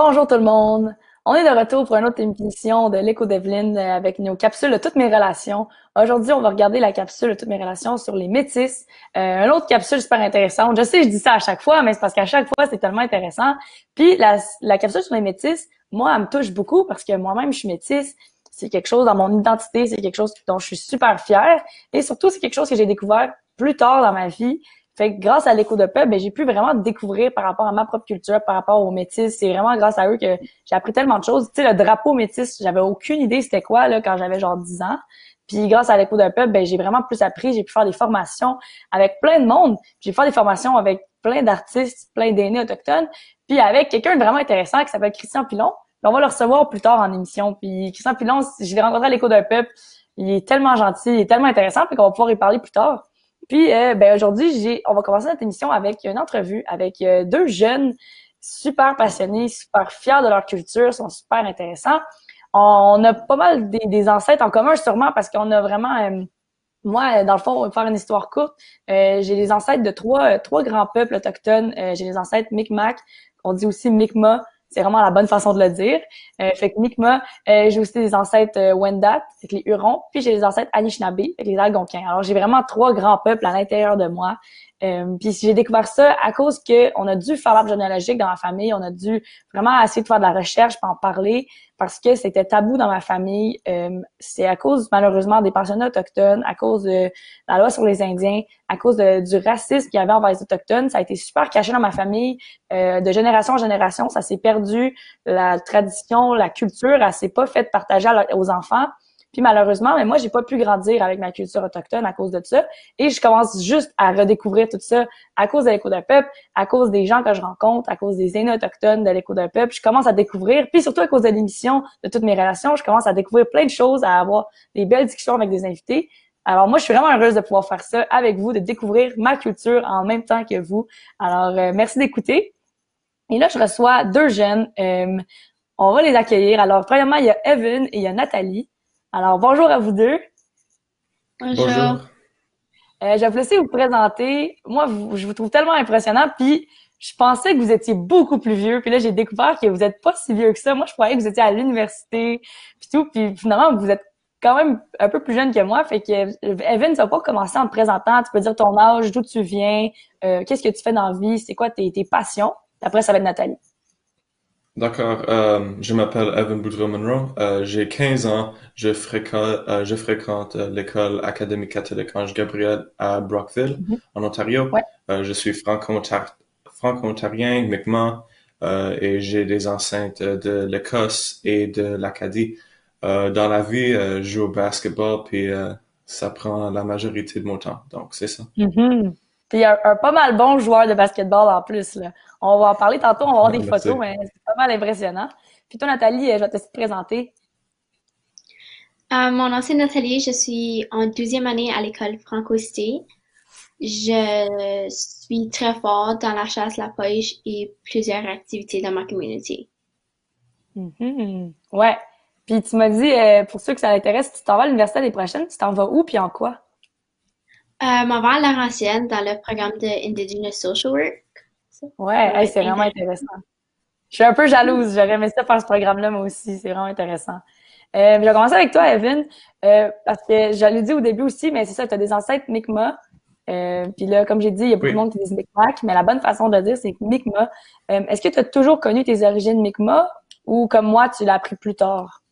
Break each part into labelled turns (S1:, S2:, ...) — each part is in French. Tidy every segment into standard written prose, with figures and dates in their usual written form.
S1: Bonjour tout le monde. On est de retour pour une autre émission de l'Écho d'Evelyne avec nos capsules de toutes mes relations. Aujourd'hui, on va regarder la capsule de toutes mes relations sur les métis. Une autre capsule super intéressante. Je sais, je dis ça à chaque fois, mais c'est parce qu'à chaque fois, c'est tellement intéressant. Puis la capsule sur les métis, moi, elle me touche beaucoup parce que moi-même, je suis métisse. C'est quelque chose dans mon identité, c'est quelque chose dont je suis super fière. Et surtout, c'est quelque chose que j'ai découvert plus tard dans ma vie. Fait que grâce à l'écho de peuple, ben, j'ai pu vraiment découvrir par rapport à ma propre culture, par rapport aux métis. C'est vraiment grâce à eux que j'ai appris tellement de choses. Tu sais, le drapeau métis, j'avais aucune idée c'était quoi, là, quand j'avais genre 10 ans. Puis grâce à l'écho de peuple, ben, j'ai vraiment plus appris. J'ai pu faire des formations avec plein de monde. J'ai pu faire des formations avec plein d'artistes, plein d'aînés autochtones. Puis avec quelqu'un de vraiment intéressant qui s'appelle Christian Pilon. Puis on va le recevoir plus tard en émission. Puis Christian Pilon, je l'ai rencontré à l'écho d'un peuple. Il est tellement gentil, il est tellement intéressant, puis qu'on va pouvoir y parler plus tard. Puis, ben aujourd'hui, on va commencer notre émission avec une entrevue avec deux jeunes super passionnés, super fiers de leur culture, sont super intéressants. On a pas mal des ancêtres en commun, sûrement, parce qu'on a vraiment, moi, dans le fond, on va faire une histoire courte. J'ai les ancêtres de trois grands peuples autochtones. J'ai les ancêtres Mi'kmaq, on dit aussi Mi'kmaq. C'est vraiment la bonne façon de le dire. Fait que Mi'kmaq, j'ai aussi des ancêtres Wendat, avec les Hurons, puis j'ai les ancêtres Anishinaabe, avec les Algonquins. Alors j'ai vraiment trois grands peuples à l'intérieur de moi. Puis j'ai découvert ça à cause que on a dû faire l'arbre généalogique dans ma famille, on a dû vraiment essayer de faire de la recherche, puis en parler, parce que c'était tabou dans ma famille. C'est à cause malheureusement des pensionnats autochtones, à cause de la loi sur les Indiens, à cause du racisme qu'il y avait envers les autochtones. Ça a été super caché dans ma famille, de génération en génération, ça s'est perdu. La tradition, la culture, elle s'est pas faite partager aux enfants. Puis malheureusement, mais moi, j'ai pas pu grandir avec ma culture autochtone à cause de ça. Et je commence juste à redécouvrir tout ça à cause de l'écho d'un peuple, à cause des gens que je rencontre, à cause des aînés autochtones de l'écho d'un peuple. Je commence à découvrir, puis surtout à cause de l'émission, de toutes mes relations, je commence à découvrir plein de choses, à avoir des belles discussions avec des invités. Alors moi, je suis vraiment heureuse de pouvoir faire ça avec vous, de découvrir ma culture en même temps que vous. Alors, merci d'écouter. Et là, je reçois deux jeunes. On va les accueillir. Alors, premièrement, il y a Evan et il y a Nathalie. Alors, bonjour à vous deux.
S2: Bonjour.
S3: Bonjour.
S1: Je vais vous laisser vous présenter. Moi, je vous trouve tellement impressionnant. Puis, je pensais que vous étiez beaucoup plus vieux. Puis là, j'ai découvert que vous êtes pas si vieux que ça. Moi, je croyais que vous étiez à l'université, puis tout. Puis finalement, vous êtes quand même un peu plus jeune que moi. Fait que, Evan, tu vas pas commencer en te présentant. Tu peux dire ton âge, d'où tu viens, qu'est-ce que tu fais dans la vie, c'est quoi tes passions. Après, ça va être Nathalie.
S3: D'accord. Je m'appelle Evan Boudreau-Monroe. J'ai 15 ans. Je fréquente l'école académique catholique Ange Gabriel à Brockville,
S1: Mhm.
S3: en Ontario.
S1: Ouais.
S3: Je suis franco-ontarien, Mi'kmaq, et j'ai des enceintes de l'Écosse et de l'Acadie. Dans la vie, je joue au basketball, puis ça prend la majorité de mon temps. Donc, c'est ça.
S1: Mhm. Puis un pas mal bon joueur de basketball en plus, là. On va en parler tantôt, on va avoir des photos,
S3: Merci.
S1: mais c'est pas mal impressionnant. Puis toi, Nathalie, je vais te laisser te présenter.
S2: Mon nom c'est Nathalie, je suis en 12e année à l'école Franco-Cité. Je suis très forte dans la chasse, la pêche et plusieurs activités dans ma communauté.
S1: Mhm. Ouais. Puis tu m'as dit, pour ceux que ça intéresse, tu t'en vas à l'université l'année prochaine, tu t'en vas où puis en quoi?
S2: M'en vais à Laurentienne dans le programme de Indigenous Social Work. Ça
S1: Ouais,
S2: va
S1: hey,
S2: être
S1: c'est vraiment
S2: intéressant.
S1: intéressant. Je suis un peu jalouse, j'aurais aimé ça faire ce programme-là, moi aussi, c'est vraiment intéressant. Je vais commencer avec toi, Evan, parce que je l'ai dit au début aussi, mais c'est ça, tu as des ancêtres Mi'kmaq. Puis là, comme j'ai dit, il y a beaucoup de
S3: Oui.
S1: monde qui dit Mi'kmaq, mais la bonne façon de le dire, c'est Mi'kmaq. Est-ce que tu as toujours connu tes origines Mi'kmaq ou comme moi, tu l'as appris plus tard?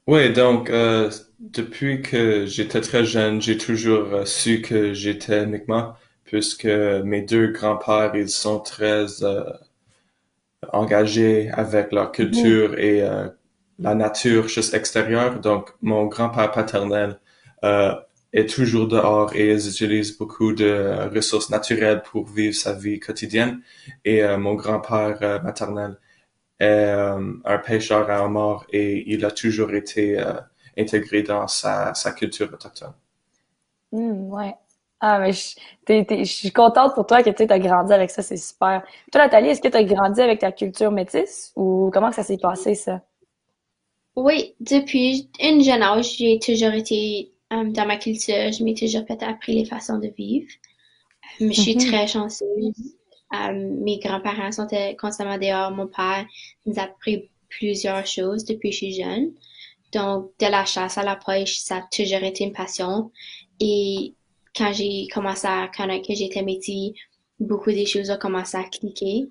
S3: Oui, donc depuis que j'étais très jeune, j'ai toujours su que j'étais Mi'kmaq, puisque mes deux grands-pères, ils sont très engagés avec leur
S1: Mhm.
S3: culture et la nature juste extérieure. Donc, mon grand-père paternel euh, est toujours dehors et ils utilisent beaucoup de ressources naturelles pour vivre sa vie quotidienne. Et mon grand-père maternel est un pêcheur à mort et il a toujours été intégré dans sa culture autochtone.
S1: Ouais. Ah, mais je suis contente pour toi que tu as grandi avec ça, c'est super. Toi, Nathalie, est-ce que tu as grandi avec ta culture métisse ou comment que ça s'est passé, ça?
S2: Oui, depuis une jeune âge, j'ai toujours été dans ma culture. Je m'ai toujours fait appris les façons de vivre. Je suis
S1: Mhm.
S2: très chanceuse. Mes grands-parents sont constamment dehors. Mon père nous a appris plusieurs choses depuis que je suis jeune. Donc, de la chasse à la pêche, ça a toujours été une passion. Et quand j'ai commencé à connaître que j'étais métis, beaucoup des choses ont commencé à cliquer.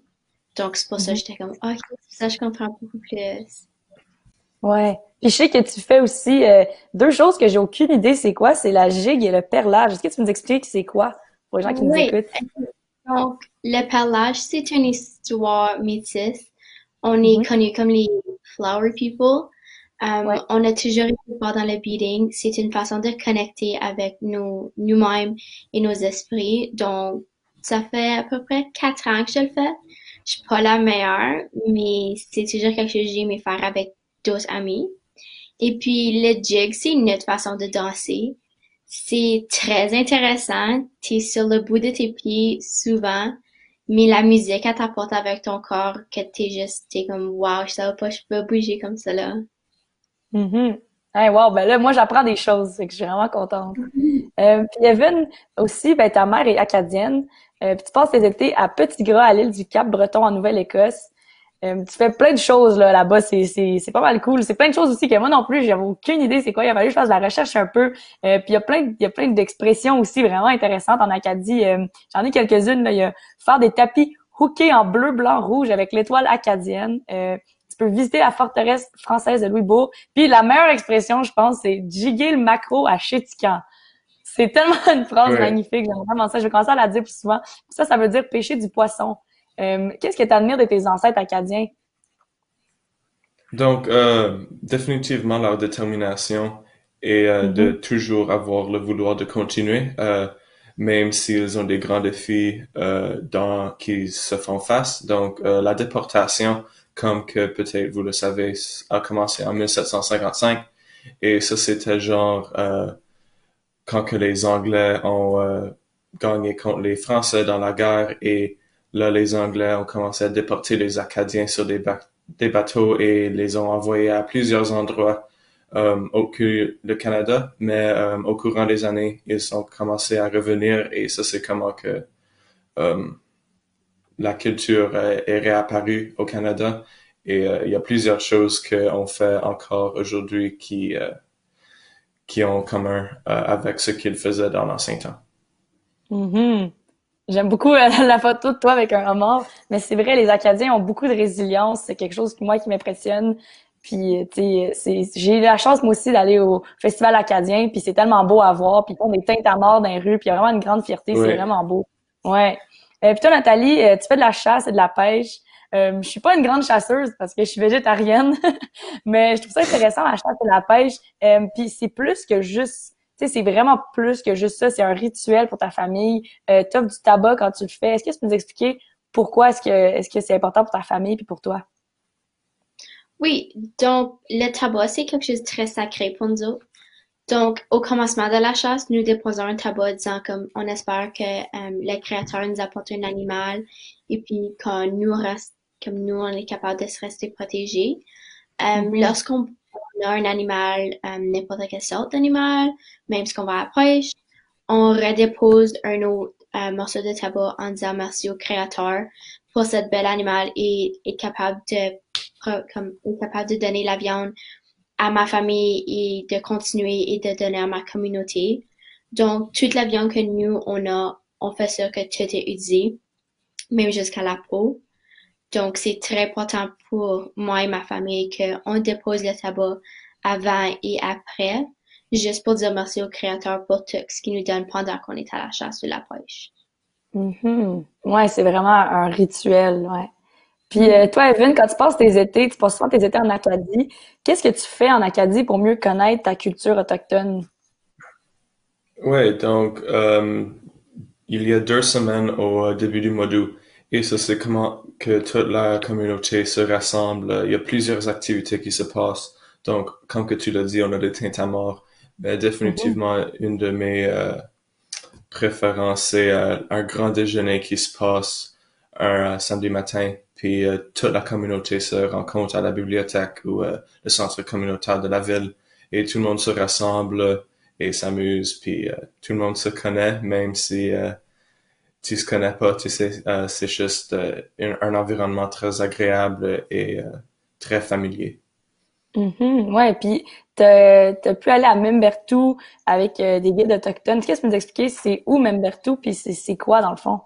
S2: Donc, c'est pour ça que
S1: Mhm.
S2: j'étais comme, OK, ça, je comprends beaucoup plus.
S1: Ouais. Puis je sais que tu fais aussi deux choses que j'ai aucune idée c'est quoi, c'est la gigue et le perlage. Est-ce que tu nous expliques c'est quoi pour les gens qui nous
S2: Oui,
S1: écoutent?
S2: donc, le perlage, c'est une histoire métisse. On est
S1: Mhm.
S2: connus comme les flower people.
S1: Ouais.
S2: On a toujours été fort dans le beading. C'est une façon de connecter avec nous-mêmes et nos esprits. Donc, ça fait à peu près 4 ans que je le fais. Je suis pas la meilleure, mais c'est toujours quelque chose que j'ai aimé faire avec d'autres amis. Et puis, le jig, c'est une autre façon de danser. C'est très intéressant. T'es sur le bout de tes pieds souvent, mais la musique, elle t'apporte avec ton corps que t'es comme, wow, je savais pas, je peux bouger comme ça là.
S1: Mhm. Hey, wow, ben là, moi, j'apprends des choses, c'est que je suis vraiment contente. Puis Evan, aussi, ben, ta mère est acadienne, puis tu passes tes étés à Petit-Gras, à l'île du Cap-Breton, en Nouvelle-Écosse. Tu fais plein de choses là, là-bas, c'est pas mal cool. C'est plein de choses aussi que moi non plus, j'avais aucune idée c'est quoi. Il a fallu que je fasse de la recherche un peu. Puis il y a plein d'expressions aussi vraiment intéressantes en Acadie. J'en ai quelques-unes. Là. Il y a faire des tapis hookés en bleu, blanc, rouge avec l'étoile acadienne. Tu peux visiter la forteresse française de Louisbourg. Puis la meilleure expression, je pense, c'est jiguer le maquereau à Chéticamp. C'est tellement une phrase
S3: Ouais.
S1: magnifique, j'aime vraiment ça. Je vais commencer à la dire plus souvent. Ça veut dire pêcher du poisson. Qu'est-ce que tu admires de tes ancêtres acadiens?
S3: Donc, définitivement leur détermination et de
S1: Mhm.
S3: toujours avoir le vouloir de continuer, même s'ils ont des grands défis qui se font face. Donc, la déportation, comme que peut-être vous le savez, a commencé en 1755 et ça c'était genre quand que les Anglais ont gagné contre les Français dans la guerre et là les Anglais ont commencé à déporter les Acadiens sur des bateaux et les ont envoyés à plusieurs endroits le Canada, mais au courant des années, ils ont commencé à revenir et ça c'est comment que euh, la culture est réapparue au Canada et il y a plusieurs choses qu'on fait encore aujourd'hui qui ont en commun avec ce qu'ils faisaient dans l'ancien temps.
S1: Mhm. J'aime beaucoup la photo de toi avec un homard, mais c'est vrai, les Acadiens ont beaucoup de résilience. C'est quelque chose moi qui m'impressionne. Puis, tu sais, j'ai eu la chance moi aussi d'aller au Festival acadien, puis c'est tellement beau à voir. Puis ils font des teintes à mort dans les rues, puis il y a vraiment une grande fierté. C'est
S3: Oui.
S1: vraiment beau. Ouais. Puis toi, Nathalie, tu fais de la chasse et de la pêche. Je suis pas une grande chasseuse parce que je suis végétarienne, mais je trouve ça intéressant la chasse et la pêche. Puis c'est plus que juste, tu sais, c'est vraiment plus que juste ça. C'est un rituel pour ta famille. T'offres du tabac quand tu le fais. Est-ce que tu peux nous expliquer pourquoi est-ce que c'est important pour ta famille puis pour toi?
S2: Oui, donc le tabac, c'est quelque chose de très sacré pour nous autres. Donc, au commencement de la chasse, nous déposons un tabac disant comme on espère que le Créateur nous apporte un animal et puis quand nous reste, comme nous, on est capable de se rester protégés.
S1: Mhm.
S2: Lorsqu'on a un animal, n'importe quelle sorte d'animal, même si on va à la pêche, on redépose un autre morceau de tabac en disant merci au Créateur pour cette belle animal et est capable est capable de donner la viande à ma famille et de continuer et de donner à ma communauté. Donc, toute la viande que nous, on fait sûr que tout est utilisé, même jusqu'à la peau. Donc, c'est très important pour moi et ma famille qu'on dépose le tabac avant et après, juste pour dire merci au Créateur pour tout ce qu'il nous donne pendant qu'on est à la chasse ou la pêche.
S1: Mhm. Ouais, c'est vraiment un rituel, ouais. Puis
S2: Mhm.
S1: toi, Evan, quand tu passes tes étés, tu passes souvent tes étés en Acadie. Qu'est-ce que tu fais en Acadie pour mieux connaître ta culture autochtone?
S3: Ouais, donc il y a 2 semaines au début du mois d'août, et ça c'est comment que toute la communauté se rassemble. Il y a plusieurs activités qui se passent. Donc, comme que tu l'as dit, on a des tintes à mort. Mais
S1: Mhm.
S3: définitivement, une de mes préférences, c'est un grand déjeuner qui se passe un samedi matin. Puis toute la communauté se rencontre à la bibliothèque ou le centre communautaire de la ville. Et tout le monde se rassemble et s'amuse. Puis tout le monde se connaît, même si tu se connais pas, tu sais, c'est juste un environnement très agréable et très familier.
S1: Mhm, ouais, puis t'as pu aller à Membertou avec des guides autochtones. Est-ce que tu peux nous expliquer c'est où Membertou puis c'est quoi dans le fond?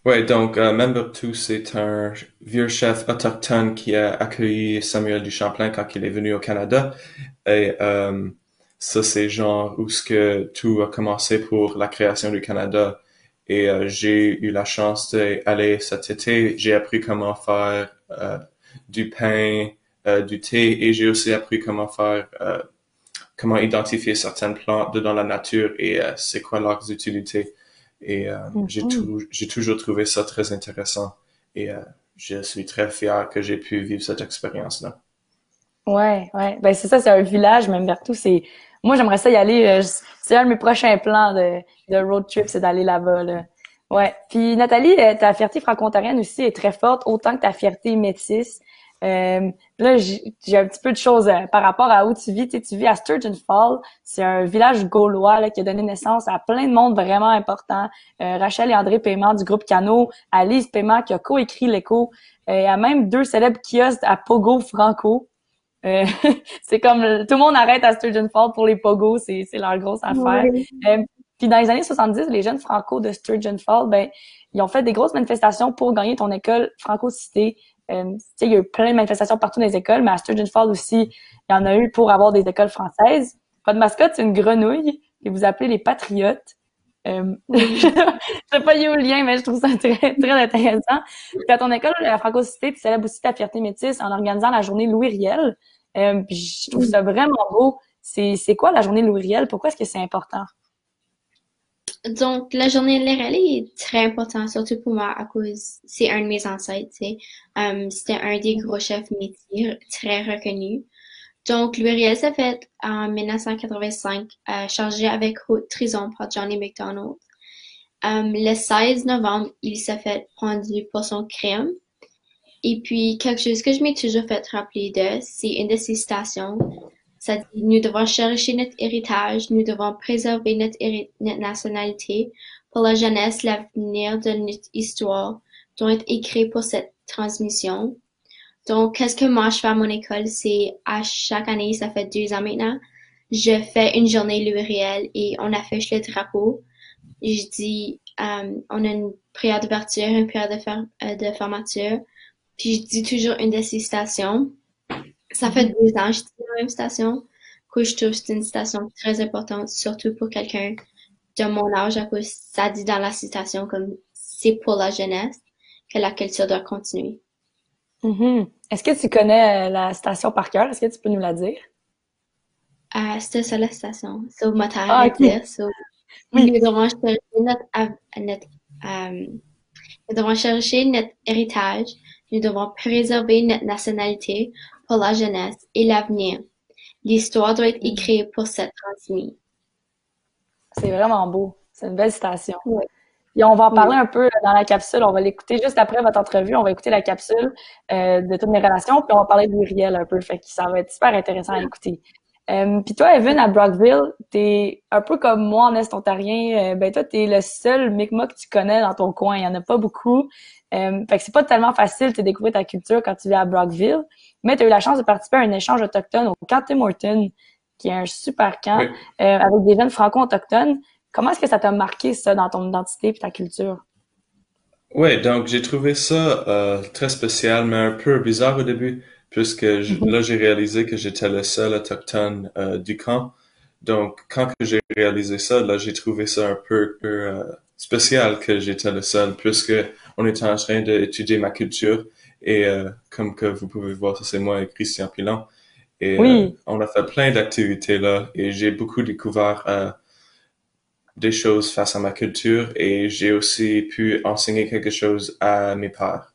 S3: Ouais, donc Membertou, c'est un vieux chef autochtone qui a accueilli Samuel du Champlain quand il est venu au Canada. Et ça, c'est genre où ce que tout a commencé pour la création du Canada. Et j'ai eu la chance d'aller cet été. J'ai appris comment faire du pain, du thé, et j'ai aussi appris comment identifier certaines plantes dans la nature et c'est quoi leurs utilités. Et
S1: Mhm.
S3: j'ai toujours trouvé ça très intéressant et je suis très fier que j'ai pu vivre cette expérience-là.
S1: Ouais, ouais. Ben c'est ça, c'est un village, Membertou. Moi j'aimerais ça y aller. C'est un de mes prochains plans de road trip, c'est d'aller là-bas, là. Ouais. Puis Nathalie, ta fierté franco-ontarienne aussi est très forte, autant que ta fierté métisse. Là, j'ai un petit peu de choses par rapport à où tu vis. Tu vis à Sturgeon Falls. C'est un village gaulois là, qui a donné naissance à plein de monde vraiment important. Rachel et André Paiement du groupe Cano, Alice Paiement qui a coécrit l'écho, à même deux célèbres kiosques à Pogo Franco. Euh, c'est comme tout le monde arrête à Sturgeon Falls pour les pogos, c'est leur grosse affaire.
S2: Oui.
S1: Puis dans les années 70, les jeunes franco de Sturgeon Falls, ben ils ont fait des grosses manifestations pour gagner ton école franco-cité. Tu sais, il y a eu plein de manifestations partout dans les écoles, mais à Sturgeon Falls aussi, il y en a eu pour avoir des écoles françaises. Votre mascotte, c'est une grenouille et vous appelez les patriotes. Je
S2: Oui.
S1: sais pas eu le lien, mais je trouve ça très, très intéressant. Puis à ton école, la Franco-Cité, tu célèbres aussi ta fierté métisse en organisant la journée Louis Riel. Puis je trouve ça vraiment beau. C'est quoi la journée Louis Riel? Pourquoi est-ce que c'est important?
S2: Donc, la journée de l'érable est très importante, surtout pour moi, à cause c'est un de mes ancêtres, tu sais. C'était un des gros chefs métiers très reconnus. Donc, l'URL s'est fait en 1985, chargé avec haute trahison par Johnny McDonald. Le 16 novembre, il s'est fait pendu pour son crime. Et puis, quelque chose que je m'ai toujours fait rappeler de, c'est une de ses citations. Ça dit, nous devons chercher notre héritage, nous devons préserver notre nationalité. Pour la jeunesse, l'avenir de notre histoire doit être écrit pour cette transmission. Donc, qu'est-ce que moi je fais à mon école, c'est à chaque année, ça fait 2 ans maintenant, je fais une journée L'Uriel et on affiche le drapeau. Et je dis, on a une prière d'ouverture, une prière de fermeture. Puis je dis toujours une de ces stations. Ça fait
S1: Mhm.
S2: 2 ans que je dis la même station, que je trouve que c'est une station très importante, surtout pour quelqu'un de mon âge, à cause ça dit dans la citation comme c'est pour la jeunesse que la culture doit continuer.
S1: Mhm. Est-ce que tu connais la station par cœur? Est-ce que tu peux nous la dire?
S2: C'était ça la station. So, ma
S1: Ah, ok.
S2: arrêter. So,
S1: Oui.
S2: nous devons chercher euh, nous devons chercher notre héritage. Nous devons préserver notre nationalité pour la jeunesse et l'avenir. L'histoire doit être écrite pour cette transmise.
S1: C'est vraiment beau. C'est une belle citation.
S2: Oui,
S1: Et on va en parler
S2: oui.
S1: un peu dans la capsule. On va l'écouter juste après votre entrevue. On va écouter la capsule de toutes mes relations, puis on va parler de l'Uriel un peu. Fait que ça va être super intéressant à écouter. Puis toi, Evan, à Brockville, t'es un peu comme moi en Est-Ontarien. Ben toi, t'es le seul Mi'kmaq que tu connais dans ton coin. Il y en a pas beaucoup. Fait que c'est pas tellement facile de découvrir ta culture quand tu vis à Brockville. Mais tu as eu la chance de participer à un échange autochtone au camp Tim Hortons, qui est un super camp
S3: Oui.
S1: avec des jeunes franco-autochtones. Comment est-ce que ça t'a marqué ça dans ton identité et ta culture?
S3: Ouais, donc j'ai trouvé ça très spécial, mais un peu bizarre au début, puisque
S1: Mhm.
S3: là j'ai réalisé que j'étais le seul autochtone du camp. Donc quand que j'ai réalisé ça, là j'ai trouvé ça un peu spécial que j'étais le seul, puisque on était en train d'étudier ma culture et comme que vous pouvez voir, ça c'est moi et Christian Pilon. Et
S1: Oui.
S3: on a fait plein d'activités là et j'ai beaucoup découvert des choses face à ma culture et j'ai aussi pu enseigner quelque chose à mes pères.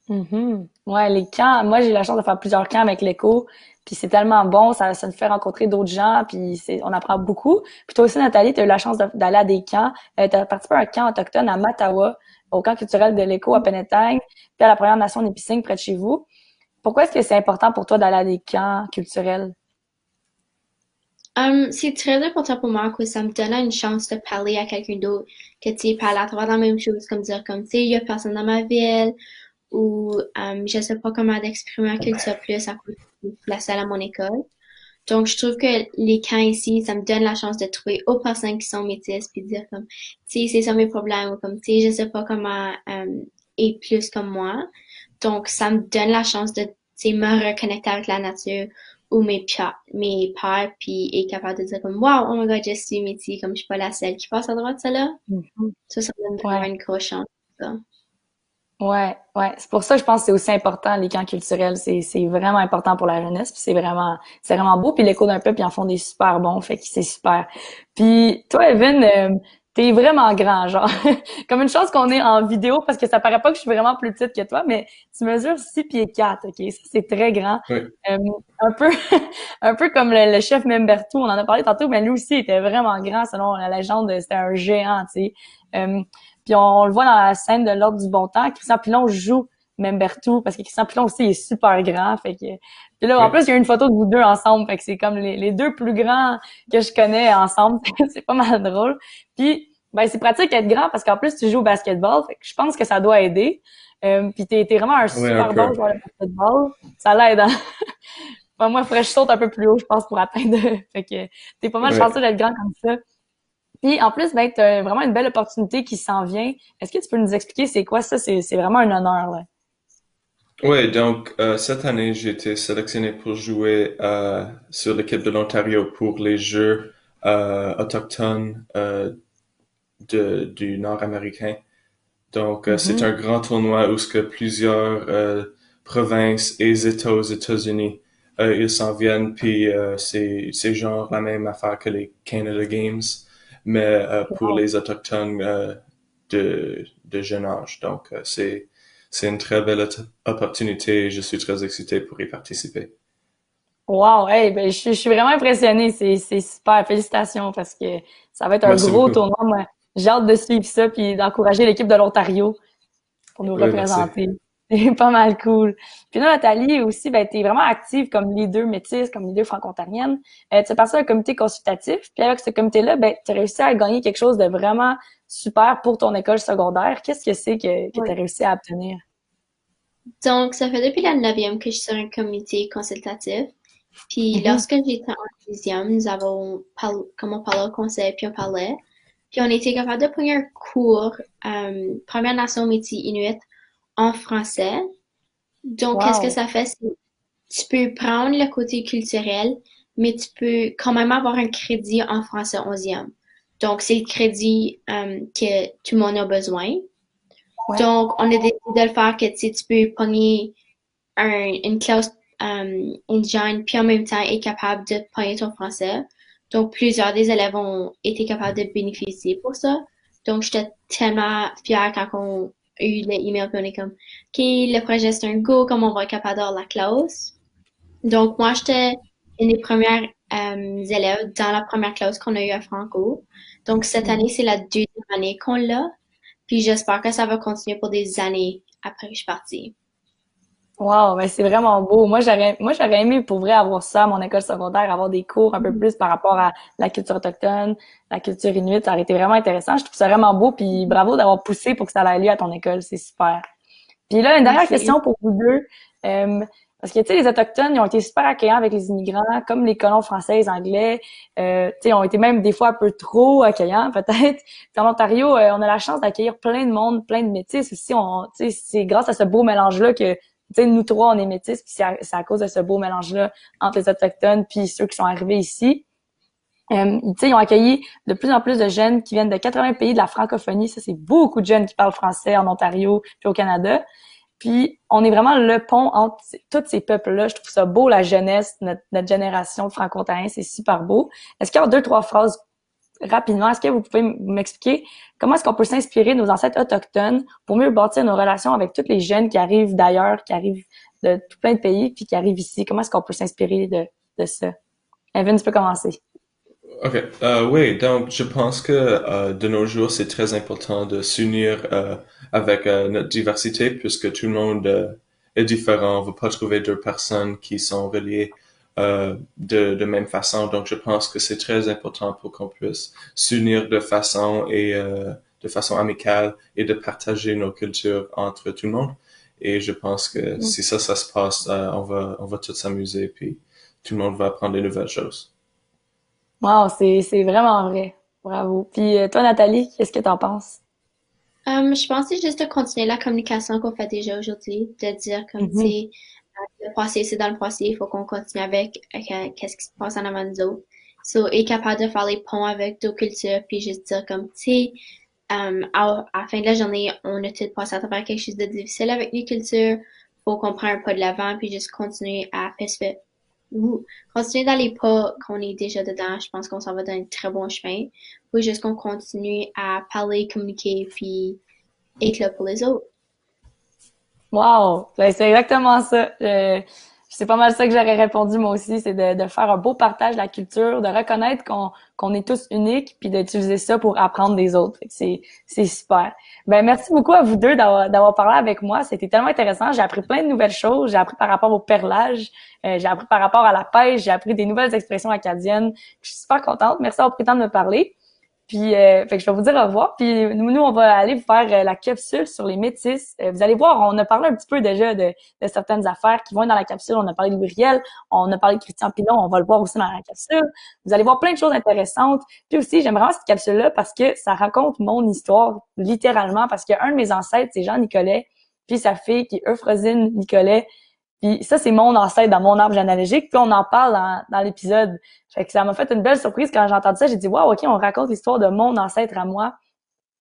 S1: Mhm. Ouais, les camps, moi j'ai eu la chance de faire plusieurs camps avec l'écho, puis c'est tellement bon, ça nous fait rencontrer d'autres gens, puis on apprend beaucoup. Puis toi aussi, Nathalie, tu as eu la chance d'aller à des camps. Tu as participé à un camp autochtone à Mattawa, au camp culturel de l'écho à Penetang, puis à la Première Nation Nipissing près de chez vous. Pourquoi est-ce que c'est important pour toi d'aller à des camps culturels?
S2: C'est très important pour moi que ça me donne une chance de parler à quelqu'un d'autre, que tu sais, parler à travers la même chose, comme dire comme tu sais, il y a personne dans ma ville, ou je sais pas comment d'exprimer ma culture plus à cause que je suis la seule à mon école. Donc, je trouve que les camps ici, ça me donne la chance de trouver autres personnes qui sont métisses, puis de dire comme, tu sais, c'est ça mes problèmes, ou comme, tu sais, je sais pas comment être plus comme moi. Donc, ça me donne la chance de, tu sais, me reconnecter avec la nature ou mes pères, puis être capable de dire comme, wow, oh my god, je suis métis, comme je suis pas la seule qui passe à droite, ça là.
S1: Mhm.
S2: Ça me donne vraiment
S1: Ouais.
S2: une grosse chance, ça.
S1: Ouais, ouais. C'est pour ça que je pense que c'est aussi important, les camps culturels. C'est vraiment important pour la jeunesse. Puis c'est vraiment beau. Puis l'écho d'un peuple, ils en font des super bons. Fait que c'est super. Puis toi, Evan, t'es vraiment grand, genre. Comme une chance qu'on est en vidéo parce que ça paraît pas que je suis vraiment plus petite que toi, mais tu mesures 6 pieds 4, OK? Ça, c'est très grand.
S3: Oui,
S1: Euh, un peu, un peu comme le chef Membertou, on en a parlé tantôt, mais lui aussi était vraiment grand selon la légende. C'était un géant, tu sais. Euh, puis on le voit dans la scène de l'Ordre du Bon Temps. Christian Pilon joue Membertou parce que Christian Pilon aussi est super grand. Fait que puis là, en
S3: oui,
S1: plus, il y a une photo de vous deux ensemble. Fait que c'est comme les deux plus grands que je connais ensemble. C'est pas mal drôle. Puis ben c'est pratique d'être grand parce qu'en plus tu joues au basketball. Fait que je pense que ça doit aider. Puis t'es vraiment un
S3: oui, un
S1: super bon
S3: peu.
S1: joueur de basketball. Ça l'aide. Hein? Enfin, moi, il faudrait que je saute un peu plus haut, je pense, pour atteindre. Fait que t'es pas mal
S3: Oui.
S1: chanceux d'être grand comme ça. Puis en plus, ben, t'as vraiment une belle opportunité qui s'en vient. Est-ce que tu peux nous expliquer c'est quoi ça? C'est vraiment un honneur, là.
S3: Oui, donc cette année, j'ai été sélectionné pour jouer sur l'équipe de l'Ontario pour les Jeux autochtones du Nord-Américain. Donc, c'est
S1: Mhm.
S3: un grand tournoi où ce que plusieurs provinces et États aux États-Unis, ils s'en viennent, puis c'est genre la même affaire que les Canada Games, mais pour
S1: Wow.
S3: les Autochtones de jeune âge. Donc, c'est une très belle opportunité et je suis très excité pour y participer.
S1: Wow, hey, ben, je suis vraiment impressionnée. C'est super. Félicitations parce que ça va être un
S3: Merci
S1: gros
S3: beaucoup.
S1: tournoi. Moi, j'ai hâte de suivre ça puis d'encourager l'équipe de l'Ontario pour nous
S3: Oui, merci.
S1: représenter. C'est pas mal cool. Puis là, Nathalie, aussi, ben, t'es vraiment active comme leader métisse, comme leader franco-ontarienne. Tu fais partie d'un comité consultatif. Puis avec ce comité-là, ben, tu as réussi à gagner quelque chose de vraiment super pour ton école secondaire. Qu'est-ce que c'est que tu as
S2: Oui.
S1: réussi à obtenir?
S2: Donc, ça fait depuis la neuvième que je suis sur un comité consultatif. Puis
S1: Mhm.
S2: lorsque j'étais en dixième, nous avons parlé, comme on parlait au conseil, puis on parlait. Puis on était capable de prendre un cours Première Nation Métis Inuit en français. Donc, qu'est-ce que
S1: Wow.
S2: ça fait? C'est tu peux prendre le côté culturel, mais tu peux quand même avoir un crédit en français onzième. Donc, c'est le crédit que tout le monde a besoin.
S1: Ouais.
S2: Donc, on a décidé de le faire que tu sais, tu peux pogner une classe indigène, puis en même temps être capable de pogner ton français. Donc, plusieurs des élèves ont été capables de bénéficier pour ça. Donc, j'étais tellement fière quand on a eu l'email, puis on est comme, OK, le projet c'est un go, comment on va être capable d'avoir la classe. Donc, moi, j'étais une des premières élèves dans la première classe qu'on a eue à Franco. Donc, cette année,
S1: Mhm.
S2: c'est la deuxième année qu'on l'a. Puis, j'espère que ça va continuer pour des années après que je suis partie.
S1: Wow, ben c'est vraiment beau. Moi j'aurais aimé pour vrai avoir ça à mon école secondaire, avoir des cours un peu plus par rapport à la culture autochtone, la culture inuite, ça aurait été vraiment intéressant. Je trouve ça vraiment beau, puis bravo d'avoir poussé pour que ça ait lieu à ton école, c'est super. Puis là, une dernière
S2: Merci.
S1: question pour vous deux. Parce que, tu sais, les Autochtones, ils ont été super accueillants avec les immigrants, comme les colons français, les Anglais. Tu sais, ils ont été même des fois un peu trop accueillants, peut-être. Puis en Ontario, on a la chance d'accueillir plein de monde, plein de métis aussi. Tu sais, c'est grâce à ce beau mélange-là que, tu sais, nous trois, on est métis, puis c'est à cause de ce beau mélange-là entre les Autochtones puis ceux qui sont arrivés ici. Tu sais, ils ont accueilli de plus en plus de jeunes qui viennent de 80 pays de la francophonie. Ça, c'est beaucoup de jeunes qui parlent français en Ontario puis au Canada. Puis, on est vraiment le pont entre tous ces peuples-là. Je trouve ça beau, la jeunesse, notre génération de franco-ontariens, c'est super beau. Est-ce qu'il y a deux, trois phrases rapidement? Est-ce que vous pouvez m'expliquer comment est-ce qu'on peut s'inspirer de nos ancêtres autochtones pour mieux bâtir nos relations avec tous les jeunes qui arrivent d'ailleurs, qui arrivent de tout plein de pays, puis qui arrivent ici? Comment est-ce qu'on peut s'inspirer de ça? Evan, tu peux commencer.
S3: Ok, oui, donc je pense que de nos jours, c'est très important de s'unir avec notre diversité puisque tout le monde est différent. On ne va pas trouver deux personnes qui sont reliées de même façon. Donc, je pense que c'est très important pour qu'on puisse s'unir de façon amicale et de partager nos cultures entre tout le monde. Et je pense que
S1: Mm.
S3: si ça se passe, on va tous s'amuser, puis tout le monde va apprendre des nouvelles choses.
S1: Wow, c'est vraiment vrai. Bravo. Puis toi, Nathalie, qu'est-ce que t'en penses?
S2: Je pensais juste de continuer la communication qu'on fait déjà aujourd'hui, de dire comme, tu
S1: Mhm.
S2: sais, le passé, c'est dans le passé, il faut qu'on continue avec qu'est-ce qui se passe en avant de nous autres. So, être capable de faire les ponts avec d'autres cultures, puis juste dire comme, tu sais, à la fin de la journée, on a tous passé à travers quelque chose de difficile avec les cultures, faut qu'on prenne un pas de l'avant, puis juste continuer à continuer dans les pas qu'on est déjà dedans. Je pense qu'on s'en va dans un très bon chemin. Faut juste qu'on continue à parler, communiquer, puis être là pour les autres.
S1: Wow! Ben, c'est exactement ça. C'est pas mal ça que j'aurais répondu moi aussi, c'est de faire un beau partage de la culture, de reconnaître qu'on est tous uniques, puis d'utiliser ça pour apprendre des autres. Fait que c'est super. Ben merci beaucoup à vous deux d'avoir parlé avec moi. C'était tellement intéressant. J'ai appris plein de nouvelles choses. J'ai appris par rapport au perlage, j'ai appris par rapport à la pêche, j'ai appris des nouvelles expressions acadiennes. Je suis super contente. Merci d'avoir pris le temps de me parler. Puis, fait que je vais vous dire au revoir. Puis, nous, on va aller vous faire la capsule sur les métis. Vous allez voir, on a parlé un petit peu déjà de certaines affaires qui vont être dans la capsule. On a parlé de Louis-Riel, on a parlé de Christian Pilon, on va le voir aussi dans la capsule. Vous allez voir plein de choses intéressantes. Puis aussi, j'aime vraiment cette capsule-là parce que ça raconte mon histoire, littéralement, parce qu'un de mes ancêtres, c'est Jean Nicolet, puis sa fille qui est Euphrosine Nicolet. Puis ça, c'est mon ancêtre dans mon arbre généalogique. Puis on en parle dans l'épisode. Fait que ça m'a fait une belle surprise quand j'ai entendu ça. J'ai dit, wow, OK, on raconte l'histoire de mon ancêtre à moi.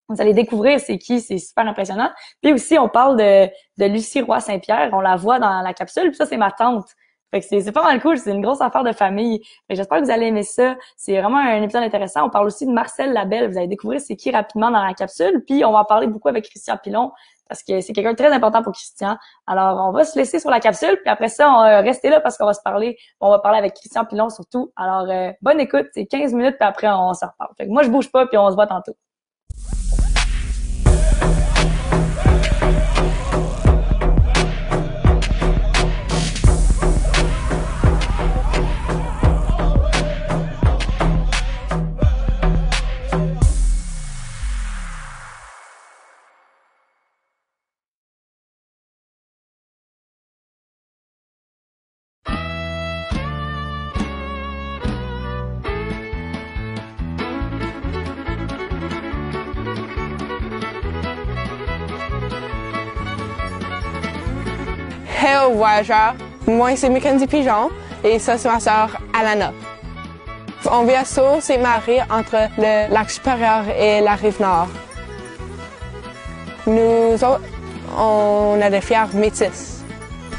S1: Vous allez découvrir c'est qui, c'est super impressionnant. Puis aussi, on parle de Lucie Roy-Saint-Pierre. On la voit dans la capsule. Puis ça, c'est ma tante. Fait que c'est pas mal cool. C'est une grosse affaire de famille. Fait que j'espère que vous allez aimer ça. C'est vraiment un épisode intéressant. On parle aussi de Marcel Labelle. Vous allez découvrir c'est qui rapidement dans la capsule. Puis on va en parler beaucoup avec Christian Pilon parce que c'est quelqu'un de très important pour Christian. Alors, on va se laisser sur la capsule. Puis après ça, on va rester là parce qu'on va se parler. On va parler avec Christian Pilon surtout. Alors, bonne écoute. C'est 15 minutes puis après, on se reparle. Fait que moi, je bouge pas puis on se voit tantôt.
S4: Hello voyageurs, moi c'est Mackenzie Pigeon et ça c'est ma sœur Alana. On vit à Sault-Sainte-Marie entre le lac supérieur et la rive nord. Nous autres, on a des fiers métis,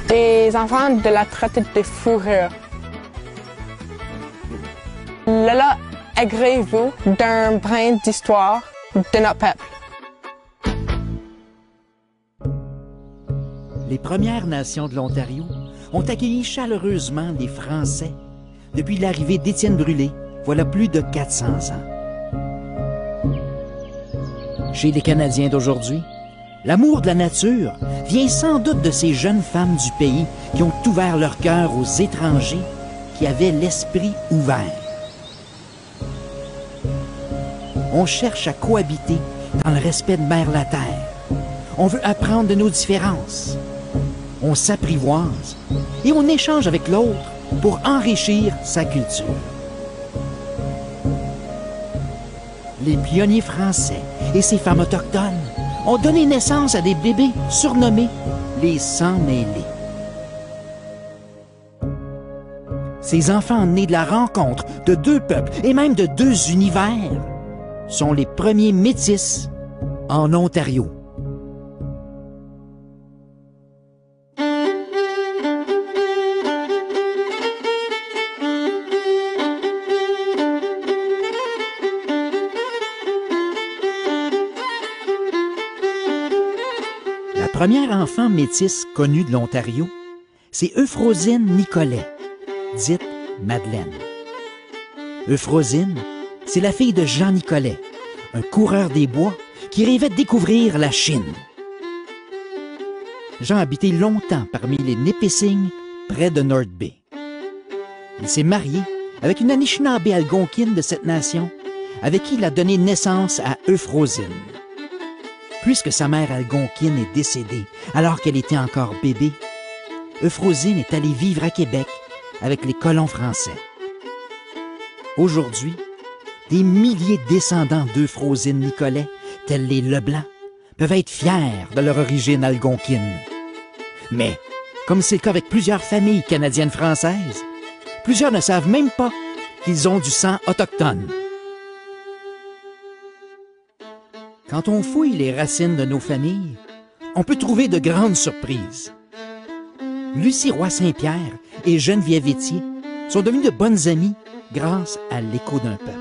S4: des enfants de la traite des fourrures. Là, agrégez-vous d'un brin d'histoire de notre peuple.
S5: Les Premières Nations de l'Ontario ont accueilli chaleureusement les Français depuis l'arrivée d'Étienne Brûlé, voilà plus de 400 ans. Chez les Canadiens d'aujourd'hui, l'amour de la nature vient sans doute de ces jeunes femmes du pays qui ont ouvert leur cœur aux étrangers qui avaient l'esprit ouvert. On cherche à cohabiter dans le respect de Mère la Terre. On veut apprendre de nos différences. On s'apprivoise et on échange avec l'autre pour enrichir sa culture. Les pionniers français et ces femmes autochtones ont donné naissance à des bébés surnommés les sans-mêlés. Ces enfants nés de la rencontre de deux peuples et même de deux univers sont les premiers métis en Ontario. La première enfant métisse connue de l'Ontario, c'est Euphrosine Nicolet, dite Madeleine. Euphrosine, c'est la fille de Jean Nicolet, un coureur des bois qui rêvait de découvrir la Chine. Jean habitait longtemps parmi les Nipissing, près de North Bay. Il s'est marié avec une Anishinaabe algonquine de cette nation, avec qui il a donné naissance à Euphrosine. Puisque sa mère algonquine est décédée alors qu'elle était encore bébé, Euphrosine est allée vivre à Québec avec les colons français. Aujourd'hui, des milliers de descendants d'Euphrosine Nicolet, tels les Leblanc, peuvent être fiers de leur origine algonquine. Mais, comme c'est le cas avec plusieurs familles canadiennes-françaises, plusieurs ne savent même pas qu'ils ont du sang autochtone. Quand on fouille les racines de nos familles, on peut trouver de grandes surprises. Lucie Roy-Saint-Pierre et Geneviève Étier sont devenues de bonnes amies grâce à l'écho d'un peuple.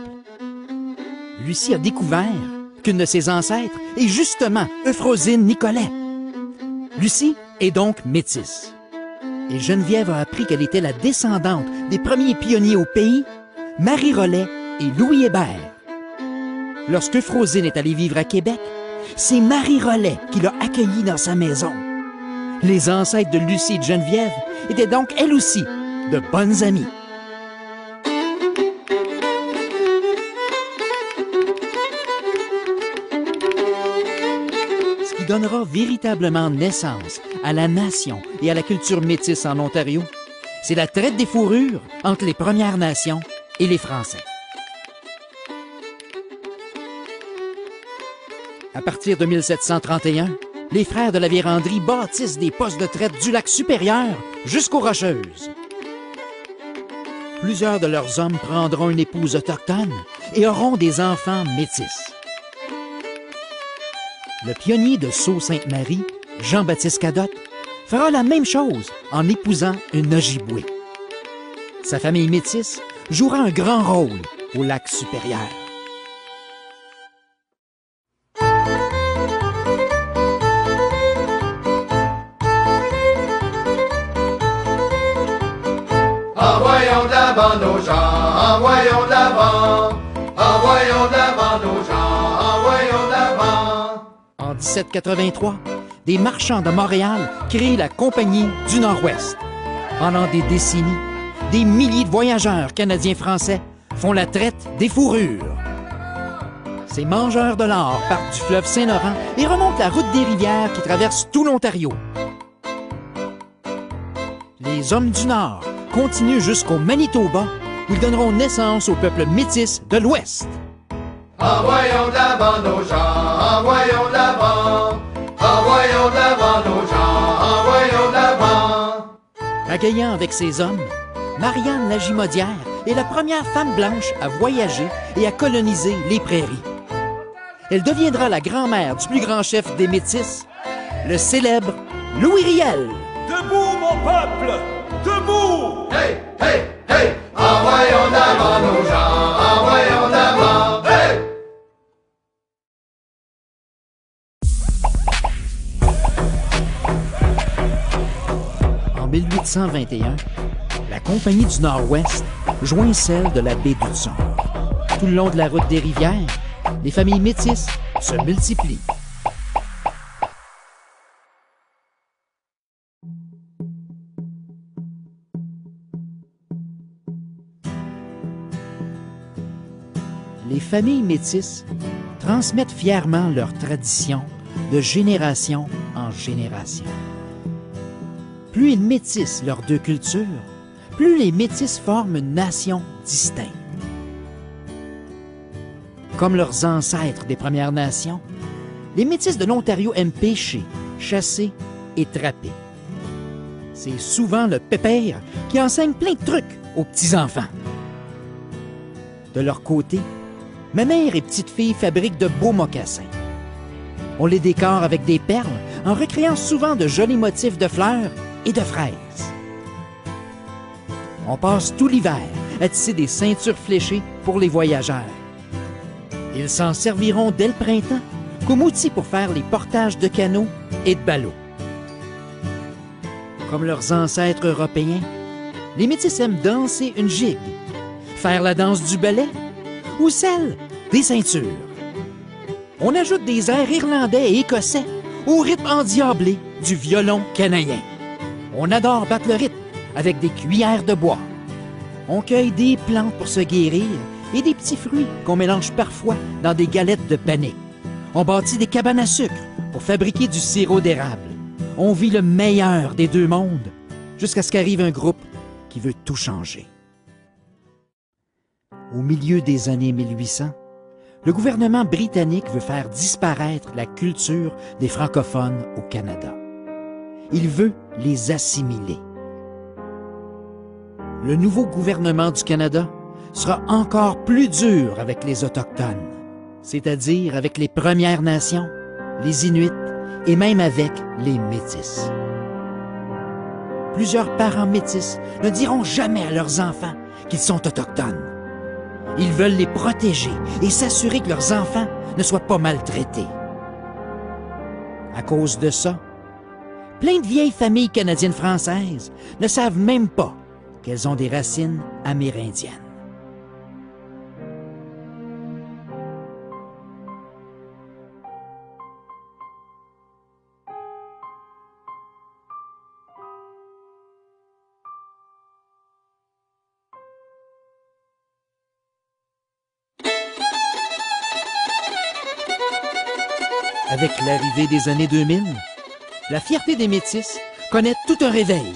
S5: Lucie a découvert qu'une de ses ancêtres est justement Euphrosine Nicolet. Lucie est donc métisse. Et Geneviève a appris qu'elle était la descendante des premiers pionniers au pays, Marie Rollet et Louis Hébert. Lorsque Euphrosine est allée vivre à Québec, c'est Marie Rollet qui l'a accueillie dans sa maison. Les ancêtres de Lucie et de Geneviève étaient donc, elles aussi, de bonnes amies. Ce qui donnera véritablement naissance à la nation et à la culture métisse en Ontario, c'est la traite des fourrures entre les Premières Nations et les Français. À partir de 1731, les frères de la Vérendrye bâtissent des postes de traite du lac supérieur jusqu'aux Rocheuses. Plusieurs de leurs hommes prendront une épouse autochtone et auront des enfants métis. Le pionnier de Sault-Sainte-Marie, Jean-Baptiste Cadotte, fera la même chose en épousant une Ojibwé. Sa famille métisse jouera un grand rôle au lac supérieur.
S6: Envoyons de l'avant nos gens, envoyons de l'avant, envoyons de l'avant nos gens, envoyons de l'avant.
S5: En 1783, des marchands de Montréal créent la Compagnie du Nord-Ouest. Pendant des décennies, des milliers de voyageurs canadiens-français font la traite des fourrures. Ces mangeurs de l'or partent du fleuve Saint-Laurent et remontent la route des rivières qui traverse tout l'Ontario. Les hommes du Nord continuent jusqu'au Manitoba, où ils donneront naissance au peuple métis de l'Ouest.
S6: Envoyons de l'avant nos gens, envoyons de l'avant, envoyons de l'avant nos gens, envoyons de l'avant.
S5: Accueillant avec ses hommes, Marianne Lagimodière est la première femme blanche à voyager et à coloniser les prairies. Elle deviendra la grand-mère du plus grand chef des Métis, le célèbre Louis Riel.
S7: Debout, mon peuple! Debout!
S6: Hey, hey, hey! Envoyons d'avant nos gens, envoyons d'avant, hey!
S5: En 1821, la Compagnie du Nord-Ouest joint celle de la baie d'Hudson. Tout le long de la route des rivières, les familles métisses se multiplient. Les familles métisses transmettent fièrement leurs traditions de génération en génération. Plus ils métissent leurs deux cultures, plus les métis forment une nation distincte. Comme leurs ancêtres des Premières Nations, les métis de l'Ontario aiment pêcher, chasser et trapper. C'est souvent le pépère qui enseigne plein de trucs aux petits-enfants. De leur côté, ma mère et petite fille fabriquent de beaux mocassins. On les décore avec des perles en recréant souvent de jolis motifs de fleurs et de fraises. On passe tout l'hiver à tisser des ceintures fléchées pour les voyageurs. Ils s'en serviront dès le printemps comme outil pour faire les portages de canots et de ballots. Comme leurs ancêtres européens, les Métis aiment danser une gigue, faire la danse du ballet ou celle des ceintures. On ajoute des airs irlandais et écossais au rythme endiablé du violon canadien. On adore battre le rythme avec des cuillères de bois. On cueille des plantes pour se guérir et des petits fruits qu'on mélange parfois dans des galettes de panique. On bâtit des cabanes à sucre pour fabriquer du sirop d'érable. On vit le meilleur des deux mondes jusqu'à ce qu'arrive un groupe qui veut tout changer. Au milieu des années 1800, le gouvernement britannique veut faire disparaître la culture des francophones au Canada. Il veut les assimiler. Le nouveau gouvernement du Canada sera encore plus dur avec les Autochtones, c'est-à-dire avec les Premières Nations, les Inuits et même avec les Métis. Plusieurs parents métis ne diront jamais à leurs enfants qu'ils sont autochtones. Ils veulent les protéger et s'assurer que leurs enfants ne soient pas maltraités. À cause de ça, plein de vieilles familles canadiennes françaises ne savent même pas qu'elles ont des racines amérindiennes. Avec l'arrivée des années 2000, la fierté des Métis connaît tout un réveil.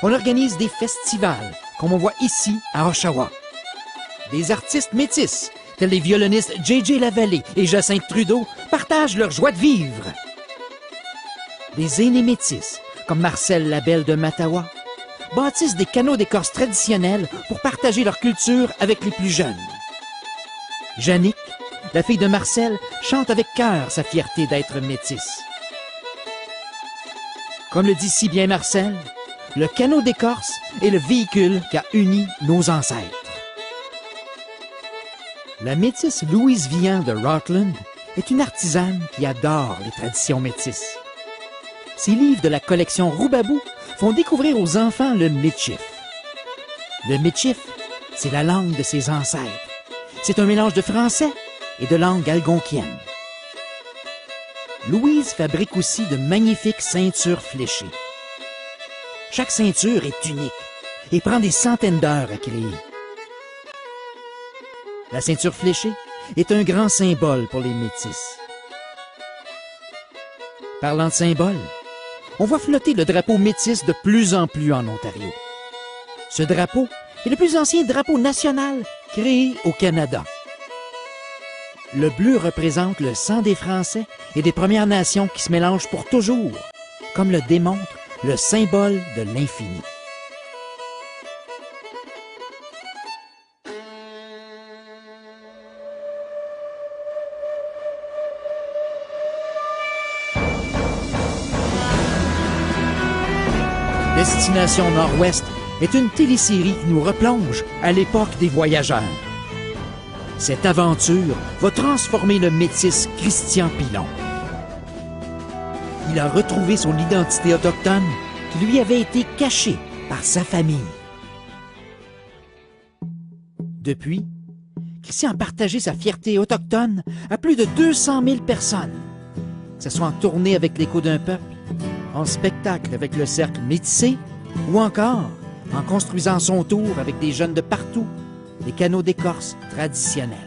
S5: On organise des festivals, comme on voit ici à Oshawa. Des artistes métis, tels les violonistes J.J. Lavallée et Jacinthe Trudeau, partagent leur joie de vivre. Des aînés métis, comme Marcel Labelle de Mattawa, bâtissent des canaux d'écorce traditionnels pour partager leur culture avec les plus jeunes. Jannick, la fille de Marcel, chante avec cœur sa fierté d'être métisse. Comme le dit si bien Marcel, le canot d'écorce est le véhicule qui a uni nos ancêtres. La métisse Louise Vian de Rutland est une artisane qui adore les traditions métisses. Ses livres de la collection Roubabou font découvrir aux enfants le Michif. Le Michif, c'est la langue de ses ancêtres. C'est un mélange de français et de langue algonquienne. Louise fabrique aussi de magnifiques ceintures fléchées. Chaque ceinture est unique et prend des centaines d'heures à créer. La ceinture fléchée est un grand symbole pour les Métis. Parlant de symbole, on voit flotter le drapeau métis de plus en plus en Ontario. Ce drapeau est le plus ancien drapeau national créé au Canada. Le bleu représente le sang des Français et des Premières Nations qui se mélangent pour toujours, comme le démontre le symbole de l'infini. Destination Nord-Ouest est une télésérie qui nous replonge à l'époque des voyageurs. Cette aventure va transformer le métis Christian Pilon. Il a retrouvé son identité autochtone qui lui avait été cachée par sa famille. Depuis, Christian a partagé sa fierté autochtone à plus de 200 000 personnes, que ce soit en tournée avec l'Écho d'un peuple, en spectacle avec le Cercle métissé ou encore en construisant son tour avec des jeunes de partout des canots d'écorce traditionnels.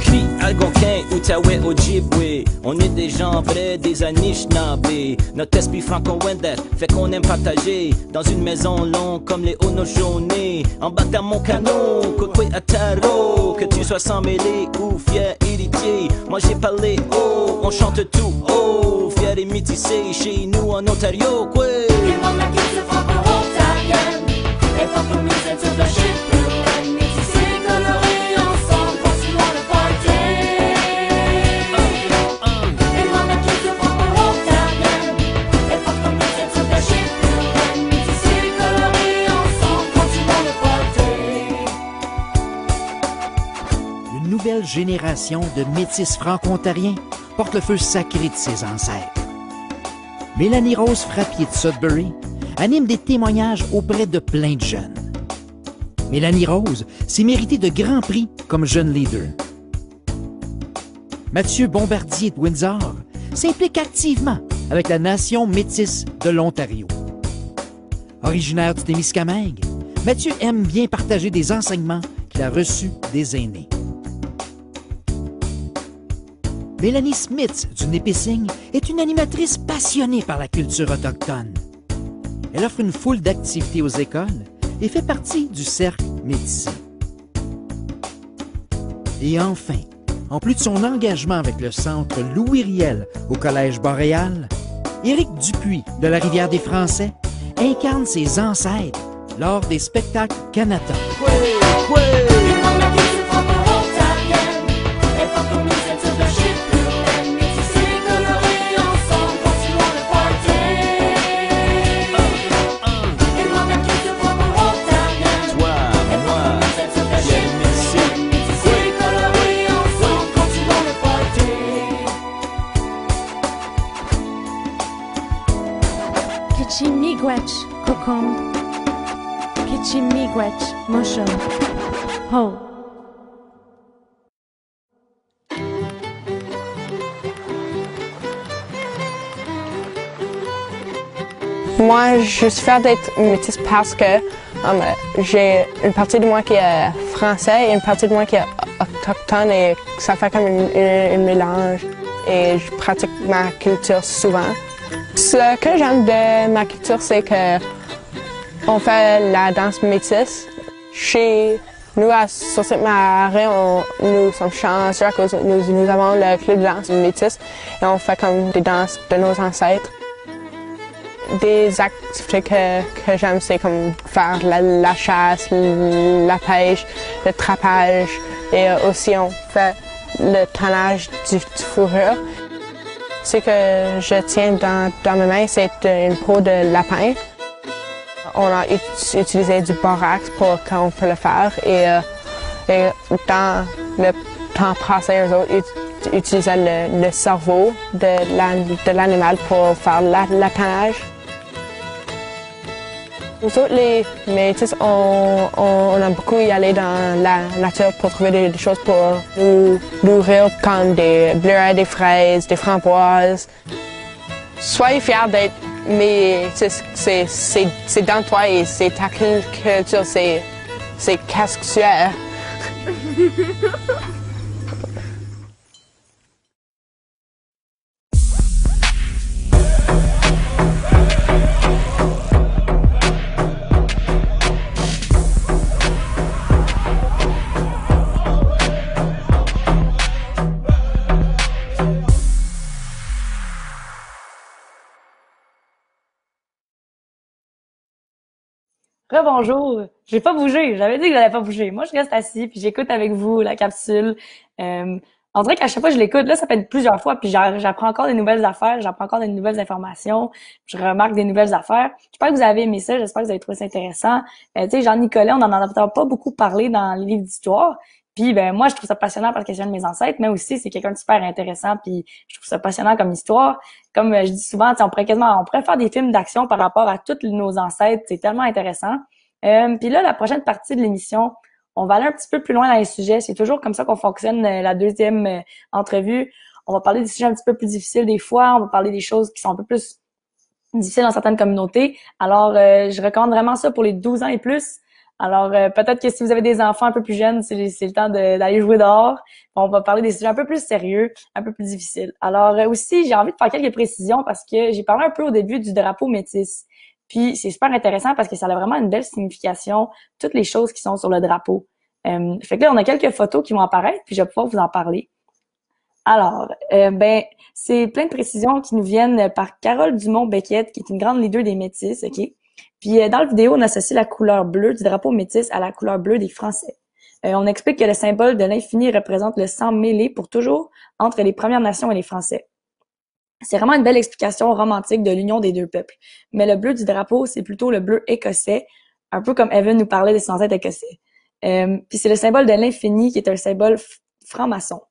S8: Cri algonquin, Outaouais, Ojibwe. On est des gens vrais, des Anishinaabe. Notre esprit franco-wendel fait qu'on aime partager. Dans une maison longue comme les Haudenosaunee. Embarque dans mon canot, Kokwe Ataro. Que tu sois sans mêlé ou fier héritier. Moi j'ai parlé haut, on chante tout haut. Fier et métissé chez nous en Ontario, quoi.
S5: Une nouvelle génération de métis franco-ontariens porte le feu sacré de ses ancêtres. Mélanie Rose Frappier de Sudbury anime des témoignages auprès de plein de jeunes. Mélanie Rose s'est méritée de grands prix comme jeune leader. Mathieu Bombardier de Windsor s'implique activement avec la nation métisse de l'Ontario. Originaire du Témiscamingue, Mathieu aime bien partager des enseignements qu'il a reçus des aînés. Mélanie Smith du Nipissing est une animatrice passionnée par la culture autochtone. Elle offre une foule d'activités aux écoles et fait partie du Cercle métissé. Et enfin, en plus de son engagement avec le Centre Louis Riel au Collège Boréal, Éric Dupuis de la Rivière des Français incarne ses ancêtres lors des spectacles Canada.
S9: Kichimigwech, kokom. Kichimigwech, moshum. Ho.
S4: Moi, je suis fière d'être métisse parce que j'ai une partie de moi qui est français et une partie de moi qui est autochtone et ça fait comme un mélange. Et je pratique ma culture souvent. Ce que j'aime de ma culture, c'est que on fait la danse métisse. Chez nous, à Sault-Sainte-Marie, nous sommes chanceux à cause nous avons le club de danse métisse et on fait comme des danses de nos ancêtres. Des activités que j'aime, c'est comme faire la chasse, la pêche, le trapage et aussi on fait le tannage du fourrure. Ce que je tiens dans mes mains, c'est une peau de lapin. On a utilisé du borax pour quand on peut le faire et dans le temps passé, eux autres utilisaient le cerveau de l'animal pour faire l'apanage. Nous autres, les métis, on aime beaucoup y aller dans la nature pour trouver des choses pour nous nourrir, comme des bleurets, des fraises, des framboises. Soyez fiers d'être métis, c'est dans toi et c'est ta culture, c'est qu'est-ce que tu es.
S1: Rebonjour. J'ai pas bougé. J'avais dit que j'allais pas bouger. Moi, je reste assis puis j'écoute avec vous la capsule. On dirait qu'à chaque fois que je l'écoute, là, ça fait plusieurs fois puis j'apprends encore des nouvelles affaires, j'apprends encore des nouvelles informations, je remarque des nouvelles affaires. J'espère que vous avez aimé ça, j'espère que vous avez trouvé ça intéressant. Tu sais, Jean-Nicolas, on en entend pas beaucoup parler dans les livres d'histoire. Puis ben moi, je trouve ça passionnant parce que je viens de mes ancêtres, mais aussi c'est quelqu'un de super intéressant puis je trouve ça passionnant comme histoire. Comme je dis souvent, on pourrait faire des films d'action par rapport à tous nos ancêtres, c'est tellement intéressant. Puis là, la prochaine partie de l'émission, on va aller un petit peu plus loin dans les sujets. C'est toujours comme ça qu'on fonctionne la deuxième entrevue. On va parler des sujets un petit peu plus difficiles des fois, on va parler des choses qui sont un peu plus difficiles dans certaines communautés. Alors, je recommande vraiment ça pour les 12 ans et plus. Alors, peut-être que si vous avez des enfants un peu plus jeunes, c'est le temps d'aller jouer dehors. On va parler des sujets un peu plus sérieux, un peu plus difficiles. Alors, aussi, j'ai envie de faire quelques précisions parce que j'ai parlé un peu au début du drapeau métis. Puis, c'est super intéressant parce que ça a vraiment une belle signification, toutes les choses qui sont sur le drapeau. Fait que là, on a quelques photos qui vont apparaître, puis je vais pouvoir vous en parler. Alors, c'est plein de précisions qui nous viennent par Carole Dumont-Beckett, qui est une grande leader des Métis, OK? Puis dans la vidéo, on associe la couleur bleue du drapeau métis à la couleur bleue des Français. On explique que le symbole de l'infini représente le sang mêlé pour toujours entre les Premières Nations et les Français. C'est vraiment une belle explication romantique de l'union des deux peuples. Mais le bleu du drapeau, c'est plutôt le bleu écossais, un peu comme Evan nous parlait des ancêtres écossais. Puis c'est le symbole de l'infini qui est un symbole franc-maçon.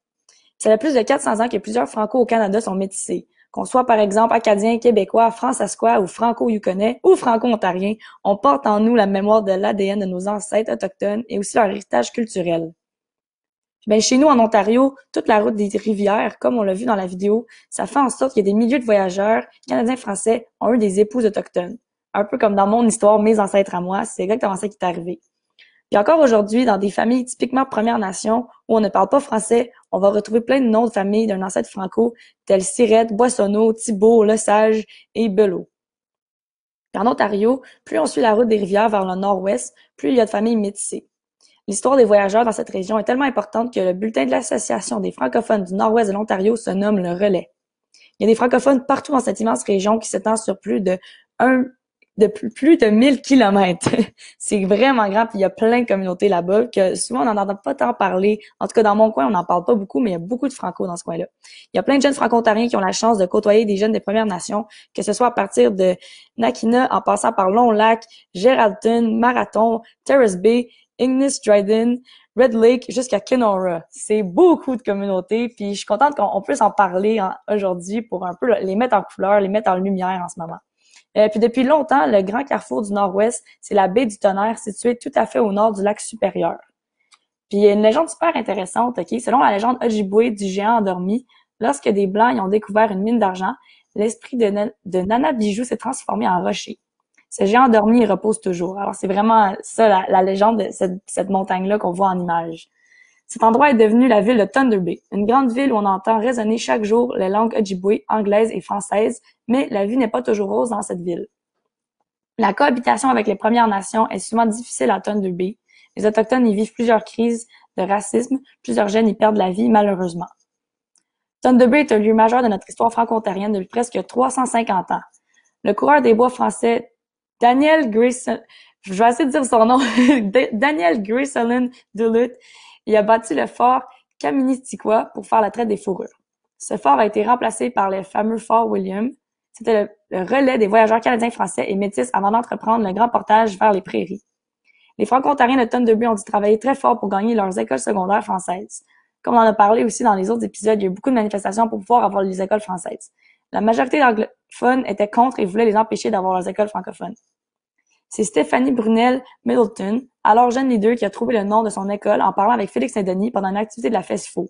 S1: Ça fait plus de 400 ans que plusieurs Franco au Canada sont métissés. Qu'on soit par exemple acadien, québécois, fransaskois ou franco-yukonnais ou franco-ontarien, on porte en nous la mémoire de l'ADN de nos ancêtres autochtones et aussi leur héritage culturel. Ben, chez nous, en Ontario, toute la route des rivières, comme on l'a vu dans la vidéo, ça fait en sorte que des milliers de voyageurs, Canadiens-Français, ont eu des épouses autochtones. Un peu comme dans mon histoire, mes ancêtres à moi, c'est exactement ça qui est arrivé. Puis encore aujourd'hui, dans des familles typiquement Premières Nations, où on ne parle pas français, on va retrouver plein de noms de familles d'un ancêtre franco, tels Sirette, Boissonneau, Thibault, Lesage et Belot. Puis en Ontario, plus on suit la route des rivières vers le nord-ouest, plus il y a de familles métissées. L'histoire des voyageurs dans cette région est tellement importante que le bulletin de l'Association des francophones du nord-ouest de l'Ontario se nomme le Relais. Il y a des francophones partout dans cette immense région qui s'étend sur plus de 1000 kilomètres. C'est vraiment grand, puis il y a plein de communautés là-bas que souvent on n'en entend pas tant parler. En tout cas, dans mon coin, on n'en parle pas beaucoup, mais il y a beaucoup de franco dans ce coin-là. Il y a plein de jeunes franco-ontariens qui ont la chance de côtoyer des jeunes des Premières Nations, que ce soit à partir de Nakina, en passant par Long Lac, Geraldton, Marathon, Terrace Bay, Ignis Dryden, Red Lake, jusqu'à Kenora. C'est beaucoup de communautés, puis je suis contente qu'on puisse en parler aujourd'hui pour un peu les mettre en couleur, les mettre en lumière en ce moment. Puis depuis longtemps, le grand carrefour du Nord-Ouest, c'est la baie du Tonnerre, située tout à fait au nord du lac supérieur. Puis il y a une légende super intéressante, ok? Selon la légende Ojibwe du géant endormi, lorsque des Blancs y ont découvert une mine d'argent, l'esprit de Nana Bijou s'est transformé en rocher. Ce géant endormi, il repose toujours. Alors c'est vraiment ça la légende de cette montagne-là qu'on voit en image. Cet endroit est devenu la ville de Thunder Bay, une grande ville où on entend résonner chaque jour les langues Ojibwe, anglaises et françaises, mais la vie n'est pas toujours rose dans cette ville. La cohabitation avec les Premières Nations est souvent difficile à Thunder Bay. Les Autochtones y vivent plusieurs crises de racisme, plusieurs jeunes y perdent la vie malheureusement. Thunder Bay est un lieu majeur de notre histoire franco-ontarienne depuis presque 350 ans. Le coureur des bois français Daniel Grayson, je vais essayer de dire son nom, Daniel Grayson Duluth, il a bâti le fort Kaministiquia pour faire la traite des fourrures. Ce fort a été remplacé par le fameux fort William. C'était le relais des voyageurs canadiens, français et métis avant d'entreprendre le grand portage vers les prairies. Les Franco-Ontariens de Thunder Bay ont dû travailler très fort pour gagner leurs écoles secondaires françaises. Comme on en a parlé aussi dans les autres épisodes, il y a eu beaucoup de manifestations pour pouvoir avoir les écoles françaises. La majorité d'anglophones étaient contre et voulaient les empêcher d'avoir leurs écoles francophones. C'est Stéphanie Brunel Middleton, alors jeune leader, qui a trouvé le nom de son école en parlant avec Félix Saint-Denis pendant une activité de la FESFO.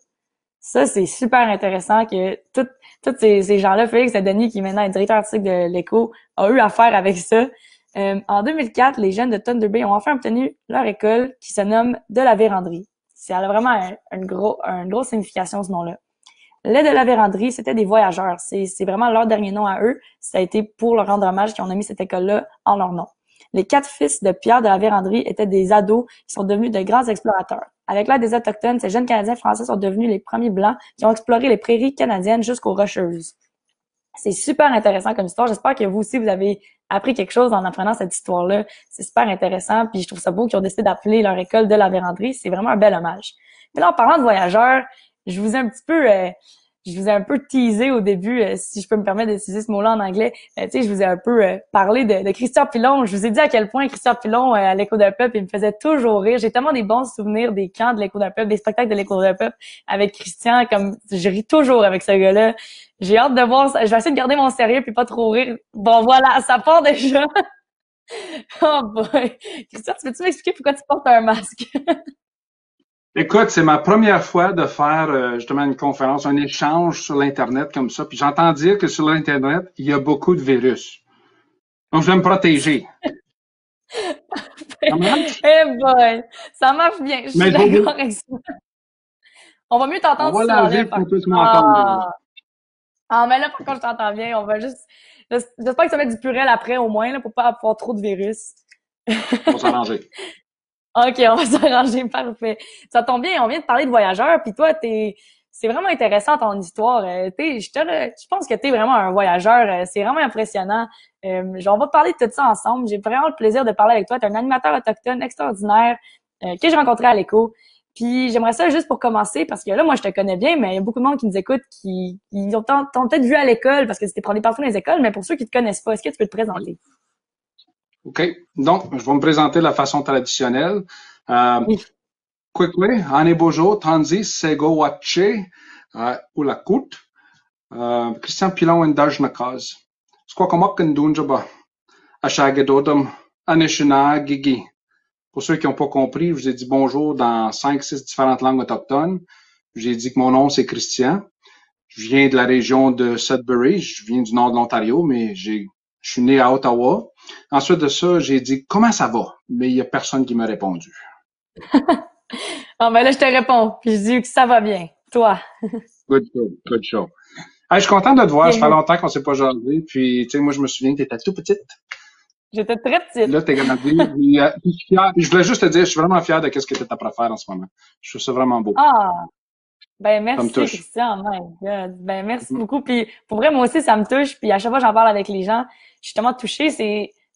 S1: Ça, c'est super intéressant que tous ces gens-là, Félix Saint-Denis, qui maintenant est directeur artistique de l'Écho, a eu affaire avec ça. En 2004, les jeunes de Thunder Bay ont enfin obtenu leur école qui se nomme de la Vérandrie. Ça a vraiment une grosse signification, ce nom-là. Les de la Vérandrie, c'était des voyageurs. C'est vraiment leur dernier nom à eux. Ça a été pour leur rendre hommage qu'ils ont mis cette école-là en leur nom. Les 4 fils de Pierre de la Vérandrie étaient des ados qui sont devenus de grands explorateurs. Avec l'aide des Autochtones, ces jeunes Canadiens français sont devenus les premiers Blancs qui ont exploré les prairies canadiennes jusqu'aux Rocheuses. C'est super intéressant comme histoire. J'espère que vous aussi, vous avez appris quelque chose en apprenant cette histoire-là. C'est super intéressant, puis je trouve ça beau qu'ils ont décidé d'appeler leur école de la Vérandrie. C'est vraiment un bel hommage. Mais là, en parlant de voyageurs, je vous ai un peu teasé au début, si je peux me permettre d'utiliser ce mot-là en anglais. Tu sais, je vous ai un peu parlé de Christian Pilon. Je vous ai dit à quel point Christian Pilon, à l'Écho d'un peuple, il me faisait toujours rire. J'ai tellement des bons souvenirs des camps de l'Écho d'un peuple, des spectacles de l'Écho d'un peuple avec Christian. Comme je ris toujours avec ce gars-là. J'ai hâte de voir ça. Je vais essayer de garder mon sérieux puis pas trop rire. Bon, voilà, ça part déjà. Oh boy. Christian, peux-tu m'expliquer pourquoi tu portes un masque?
S10: Écoute, c'est ma première fois de faire justement une conférence, un échange sur l'Internet comme ça. Puis j'entends dire que sur l'Internet, il y a beaucoup de virus. Donc, je vais me protéger.
S1: Ça marche? Eh boy, ça marche bien. Je suis d'accord avec ça. On va mieux t'entendre si tu l'enlèves. Mais là, par contre, je t'entends bien. On va juste... J'espère que ça va mettre du purel après, au moins, là, pour pas avoir trop de virus.
S10: On va s'arranger.
S1: OK, on va s'arranger, parfait. Ça tombe bien, on vient de parler de voyageurs, puis toi, c'est vraiment intéressant ton histoire. Je pense que t'es vraiment un voyageur, c'est vraiment impressionnant. On va parler de tout ça ensemble. J'ai vraiment le plaisir de parler avec toi. T'es un animateur autochtone extraordinaire que j'ai rencontré à l'Écho. Puis j'aimerais ça juste pour commencer, parce que là, moi, je te connais bien, mais il y a beaucoup de monde qui nous écoute, qui t'ont peut-être vu à l'école, parce que c'était parlé partout dans les écoles, mais pour ceux qui te connaissent pas, est-ce que tu peux te présenter?
S10: OK. Donc, je vais me présenter de la façon traditionnelle.
S1: Oui.
S10: Kwekwe, Anebojo, Tanzi, Sego, Wache, Ulakut, Christian Pilon, Indaj Nakaz. Squakamok, Ndunjaba, Ashagedodam, Anishina, Gigi. Pour ceux qui n'ont pas compris, je vous ai dit bonjour dans 5, 6 différentes langues autochtones. J'ai dit que mon nom, c'est Christian. Je viens de la région de Sudbury. Je viens du nord de l'Ontario, mais je suis né à Ottawa. Ensuite de ça, j'ai dit « Comment ça va? » Mais il n'y a personne qui m'a répondu.
S1: Ah, ben là, je te réponds. Puis je dis que ça va bien. Toi.
S10: Good show, good show. Hey, je suis content de te voir. Ça fait
S1: Yeah.
S10: longtemps qu'on s'est pas jasé. Puis, tu sais, moi, je me souviens que tu étais tout petite.
S1: J'étais très petite.
S10: Là, t'es grandi. Puis, je suis fier. Puis je voulais juste te dire, je suis vraiment fier de ce que tu es à faire en ce moment. Je trouve ça vraiment beau.
S1: Ah, ben
S10: Ça me
S1: merci
S10: touche.
S1: Christian. My God. Ben merci beaucoup. Puis pour vrai, moi aussi, ça me touche. Puis à chaque fois que j'en parle avec les gens, je suis tellement touchée.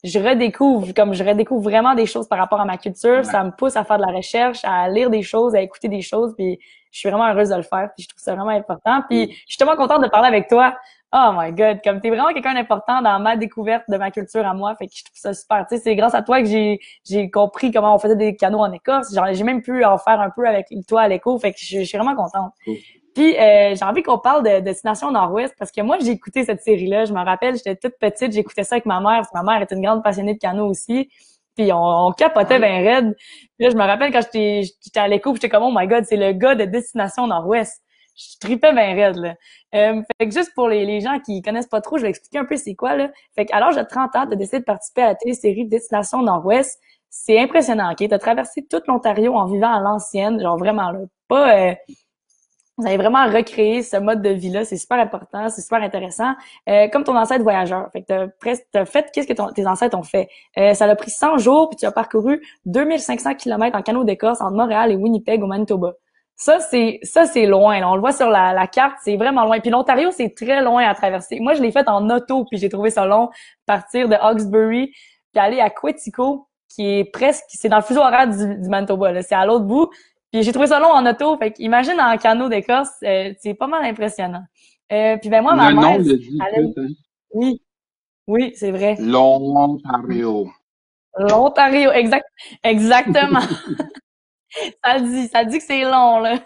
S1: Je redécouvre vraiment des choses par rapport à ma culture.
S10: Ouais.
S1: Ça me pousse à faire de la recherche, à lire des choses, à écouter des choses. Puis je suis vraiment heureuse de le faire. Puis je trouve ça vraiment important. Puis je suis tellement contente de parler avec toi. Oh my God, comme t'es vraiment quelqu'un d'important dans ma découverte de ma culture à moi, fait que je trouve ça super. Tu sais, c'est grâce à toi que j'ai compris comment on faisait des canots en Écosse. Genre, j'ai même pu en faire un peu avec toi à l'écho, fait que je suis vraiment contente.
S10: Cool.
S1: Puis j'ai envie qu'on parle de Destination Nord-Ouest parce que moi j'ai écouté cette série-là. Je me rappelle, j'étais toute petite, j'écoutais ça avec ma mère. Parce que ma mère était une grande passionnée de canot aussi. Puis on capotait ben raide. Puis là, je me rappelle quand j'étais à l'écho, j'étais comme oh my God, c'est le gars de Destination Nord-Ouest. Je tripais ben raide, là. Fait que juste pour les gens qui connaissent pas trop, je vais expliquer un peu c'est quoi, là. Fait qu'à l'âge de 30 ans, t'as décidé de participer à la télésérie Destination Nord-Ouest. C'est impressionnant, OK? T'as traversé toute l'Ontario en vivant à l'ancienne, genre vraiment, là. Pas, vous avez vraiment recréé ce mode de vie-là. C'est super important, c'est super intéressant. Comme ton ancêtre voyageur. Fait que t'as fait qu'est-ce que tes ancêtres ont fait. Ça a pris 100 jours, puis tu as parcouru 2500 kilomètres en canot d'Écosse entre Montréal et Winnipeg au Manitoba. Ça, c'est loin. Là. On le voit sur la carte, c'est vraiment loin. Puis l'Ontario, c'est très loin à traverser. Moi, je l'ai fait en auto, puis j'ai trouvé ça long. Partir de Hawkesbury, puis aller à Quetico, qui est presque, c'est dans le fuseau horaire du Manitoba. Là. C'est à l'autre bout. Puis j'ai trouvé ça long en auto. Fait qu'imagine en canot d'Écosse, c'est pas mal impressionnant. Puis ben moi, ma
S10: Le
S1: mère,
S10: nom le dit tout, hein.
S1: oui, c'est vrai.
S10: L'Ontario.
S1: L'Ontario, exactement. Ça dit que c'est long, là.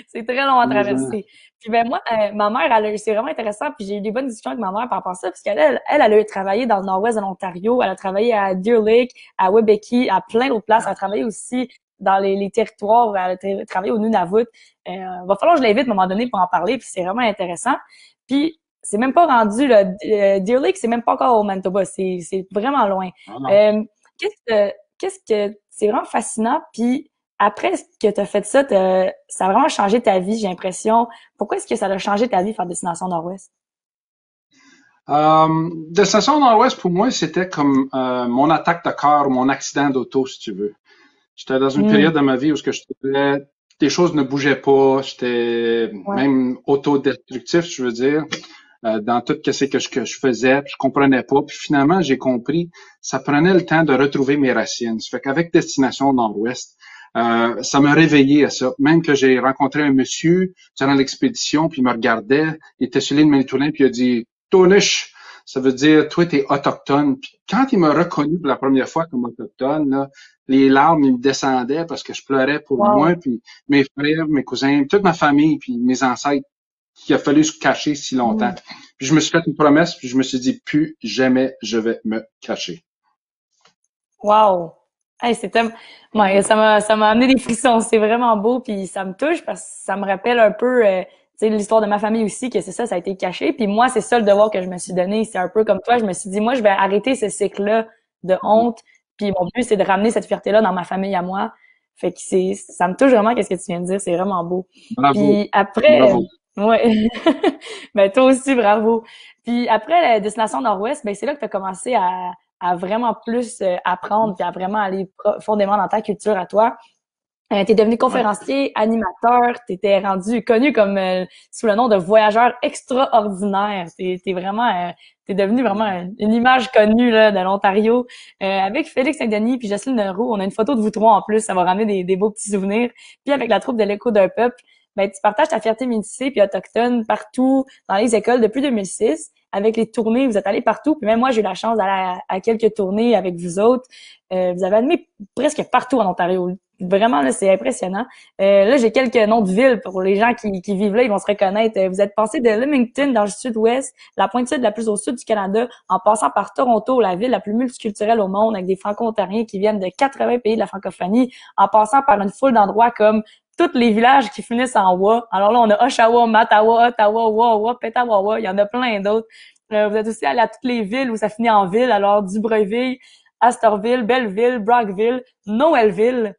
S1: C'est très long à traverser. Puis ben moi, ma mère, c'est vraiment intéressant, puis j'ai eu des bonnes discussions avec ma mère par rapport à ça, puisqu'elle elle a travaillé dans le nord-ouest de l'Ontario, elle a travaillé à Deer Lake, à Webeki, à plein d'autres places, elle a travaillé aussi dans les territoires, elle a travaillé au Nunavut. Va falloir que je l'invite à un moment donné pour en parler, puis c'est vraiment intéressant. Puis c'est même pas rendu, là, Deer Lake, c'est même pas encore au Manitoba, c'est vraiment loin. Qu'est-ce que c'est vraiment fascinant, puis après que tu as fait ça, ça a vraiment changé ta vie, j'ai l'impression. Pourquoi est-ce que ça a changé ta vie faire Destination Nord-Ouest?
S10: Destination Nord-Ouest, pour moi, c'était comme mon attaque de cœur, mon accident d'auto, si tu veux. J'étais dans une période de ma vie où ce que je trouvais des choses ne bougeaient pas, j'étais même autodestructif, je veux dire, dans tout ce que je faisais, puis je comprenais pas. Puis finalement, j'ai compris, ça prenait le temps de retrouver mes racines. Ça fait qu'avec Destination Nord-Ouest, ça m'a réveillé à ça. Même que j'ai rencontré un monsieur durant l'expédition, puis il me regardait, il était sur l'île Manitoulin, puis il a dit « Tonish », ça veut dire « Toi, t'es autochtone ». Puis quand il m'a reconnu pour la première fois comme autochtone, là, les larmes, ils me descendaient parce que je pleurais pour moi, puis mes frères, mes cousins, toute ma famille, puis mes ancêtres qu'il a fallu se cacher si longtemps. Puis je me suis fait une promesse, puis je me suis dit « Plus jamais je vais me cacher ».
S1: Wow! Hey, ouais, ça m'a amené des frissons. C'est vraiment beau, puis ça me touche parce que ça me rappelle un peu, tu sais, l'histoire de ma famille aussi, que c'est ça a été caché. Puis moi, c'est ça le devoir que je me suis donné. C'est un peu comme toi. Je me suis dit, moi, je vais arrêter ce cycle-là de honte. Puis mon but, c'est de ramener cette fierté-là dans ma famille à moi. Fait que ça me touche vraiment qu'est-ce que tu viens de dire. C'est vraiment beau.
S10: Bravo.
S1: Puis après,
S10: bravo.
S1: Ouais. Ben, toi aussi, bravo. Puis après la Destination Nord-Ouest, ben, c'est là que tu as commencé à vraiment plus apprendre puis à vraiment aller profondément dans ta culture à toi. T'es devenu conférencier, animateur, t'étais rendu connu comme sous le nom de voyageur extraordinaire. T'es devenu vraiment une image connue là de l'Ontario. Avec Félix Saint-Denis puis Jocelyne Leroux, on a une photo de vous trois en plus, ça va ramener des beaux petits souvenirs. Puis avec la troupe de l'Écho d'un peuple, ben tu partages ta fierté métissée puis autochtone partout dans les écoles depuis 2006. Avec les tournées, vous êtes allés partout. Puis même moi, j'ai eu la chance d'aller à quelques tournées avec vous autres. Vous avez animé presque partout en Ontario. Vraiment, là, c'est impressionnant. Là, j'ai quelques noms de villes pour les gens qui vivent là, ils vont se reconnaître. Vous êtes passé de Leamington dans le sud-ouest, la pointe sud la plus au sud du Canada, en passant par Toronto, la ville la plus multiculturelle au monde, avec des Franco-ontariens qui viennent de 80 pays de la francophonie, en passant par une foule d'endroits comme tous les villages qui finissent en wa. Alors là, on a Oshawa, Mattawa, Ottawa, Wawa, Petawawa, il y en a plein d'autres. Vous êtes aussi allé à toutes les villes où ça finit en ville, alors Dubreuilville, Astorville, Belleville, Brockville, Noëlville.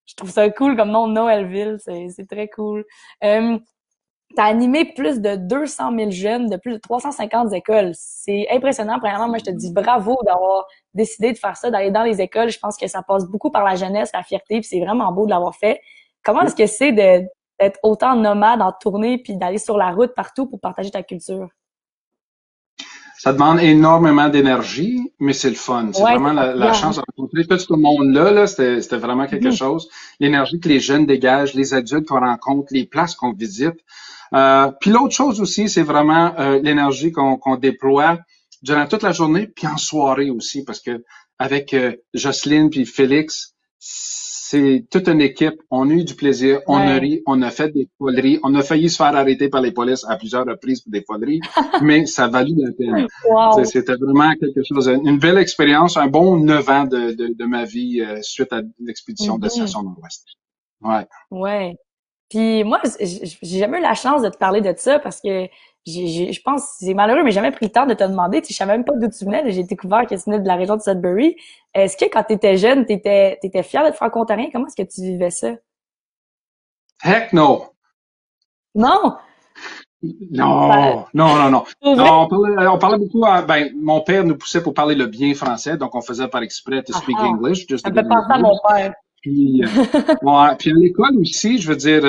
S1: Je trouve ça cool comme nom, Noëlville, c'est très cool. T'as animé plus de 200 000 jeunes de plus de 350 écoles. C'est impressionnant. Premièrement, moi, je te dis bravo d'avoir décidé de faire ça, d'aller dans les écoles. Je pense que ça passe beaucoup par la jeunesse, la fierté, puis c'est vraiment beau de l'avoir fait. Comment est-ce que c'est d'être autant nomade en tournée puis d'aller sur la route partout pour partager ta culture?
S10: Ça demande énormément d'énergie, mais c'est le fun. C'est vraiment la chance de rencontrer tout ce monde-là. Là, c'était vraiment quelque chose. L'énergie que les jeunes dégagent, les adultes qu'on rencontre, les places qu'on visite. Puis l'autre chose aussi, c'est vraiment l'énergie qu'on déploie durant toute la journée, puis en soirée aussi, parce que avec Jocelyne puis Félix, c'est toute une équipe. On a eu du plaisir, on a ri, on a fait des foleries, on a failli se faire arrêter par les polices à plusieurs reprises pour des foleries, mais ça valut la peine.
S1: Wow.
S10: C'était vraiment quelque chose, une belle expérience, un bon 9 ans de ma vie suite à l'expédition de Destination Nord-Ouest. Ouais.
S1: Ouais. Puis moi, j'ai jamais eu la chance de te parler de ça parce que je pense que c'est malheureux, mais j'ai jamais pris le temps de te demander. Tu sais, je savais même pas d'où tu venais. J'ai découvert que tu venais de la région de Sudbury. Est-ce que quand tu étais jeune, t'étais fier d'être franco-ontarien? Comment est-ce que tu vivais ça?
S10: Heck no!
S1: Non?
S10: Non. Non, on parlait beaucoup. Mon père nous poussait pour parler le bien français, donc on faisait par exprès to speak English.
S1: Ça me fait penser à mon père.
S10: Puis, puis à l'école aussi, je veux dire,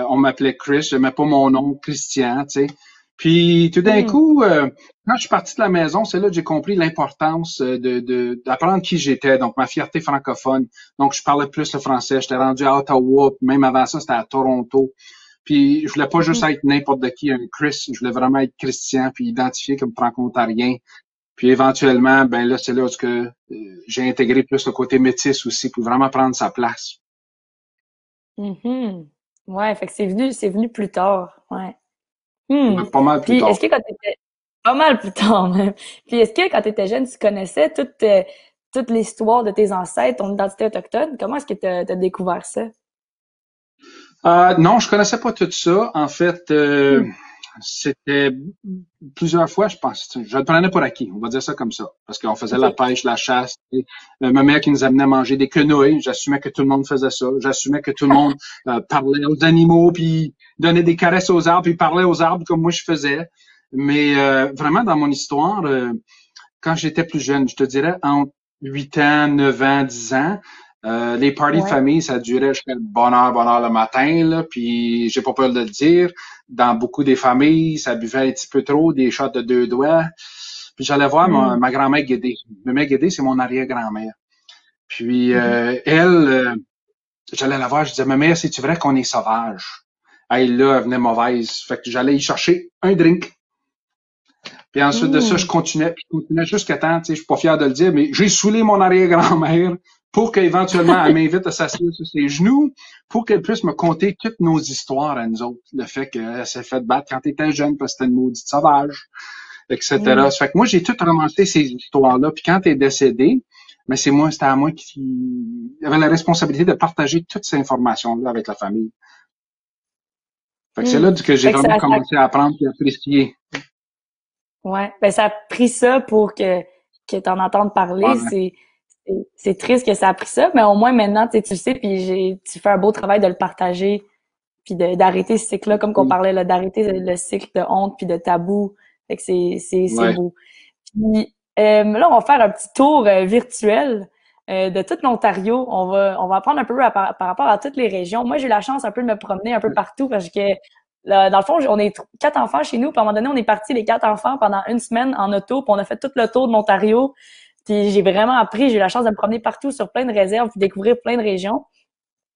S10: on m'appelait Chris, j'aimais pas mon nom, Christian, tu sais. Puis tout d'un coup, quand je suis parti de la maison, c'est là que j'ai compris l'importance d'apprendre qui j'étais, donc ma fierté francophone. Donc je parlais plus le français, j'étais rendu à Ottawa, puis même avant ça, c'était à Toronto. Puis je voulais pas juste être n'importe qui, un Chris, je voulais vraiment être Christian, puis identifié comme franco-ontarien. Puis éventuellement, ben là, c'est là où j'ai intégré plus le côté métis aussi pour vraiment prendre sa place.
S1: Ouais, fait que c'est venu plus tard. Ouais.
S10: Pas mal plus tard.
S1: Est-ce que quand t'étais pas mal plus tard même. Puis est-ce que quand t'étais jeune, tu connaissais toute l'histoire de tes ancêtres, ton identité autochtone? Comment est-ce que t'as découvert ça?
S10: Non, je connaissais pas tout ça. En fait, c'était plusieurs fois, je pense. Je le prenais pour acquis, on va dire ça comme ça. Parce qu'on faisait la pêche, la chasse. Ma mère qui nous amenait à manger des quenouilles, j'assumais que tout le monde faisait ça. J'assumais que tout le monde parlait aux animaux, puis donnait des caresses aux arbres, puis parlait aux arbres comme moi je faisais. Mais vraiment, dans mon histoire, quand j'étais plus jeune, je te dirais entre 8 ans, 9 ans, 10 ans, les parties de famille, ça durait jusqu'à bonne heure le matin, là, puis j'ai pas peur de le dire. Dans beaucoup des familles, ça buvait un petit peu trop, des shots de 2 doigts. Puis j'allais voir ma grand-mère Guédé. Ma mère Guédé, c'est mon arrière-grand-mère. Puis elle, j'allais la voir, je disais, ma mère, c'est-tu vrai qu'on est sauvage? Elle, là, elle venait mauvaise. Fait que j'allais y chercher un drink. Puis ensuite de ça, je continuais jusqu'à temps, tu sais, je suis pas fier de le dire, mais j'ai saoulé mon arrière-grand-mère pour qu'éventuellement elle m'invite à s'asseoir sur ses genoux, pour qu'elle puisse me conter toutes nos histoires à nous autres. Le fait qu'elle s'est fait battre quand elle était jeune parce que c'était une maudite sauvage, etc. Ça fait que moi, j'ai tout ramassé ces histoires-là. Puis quand elle est décédée, mais c'était à moi qui avait la responsabilité de partager toutes ces informations-là avec la famille. Fait que c'est là que j'ai vraiment commencé à apprendre et à apprécier.
S1: Ouais, ben ça a pris ça pour que t'en entendes parler. Ouais. C'est triste que ça a pris ça, mais au moins maintenant tu le sais, puis tu fais un beau travail de le partager, puis d'arrêter ce cycle-là, comme qu'on parlait là, d'arrêter le cycle de honte puis de tabou. Fait que c'est beau. Puis là, on va faire un petit tour virtuel de toute l'Ontario. On va apprendre un peu par rapport à toutes les régions. Moi, j'ai eu la chance un peu de me promener un peu partout parce que là, dans le fond, on est 4 enfants chez nous, puis à un moment donné, on est partis les 4 enfants pendant une semaine en auto, puis on a fait tout le tour de l'Ontario. Puis j'ai vraiment appris, j'ai eu la chance de me promener partout sur plein de réserves, puis découvrir plein de régions.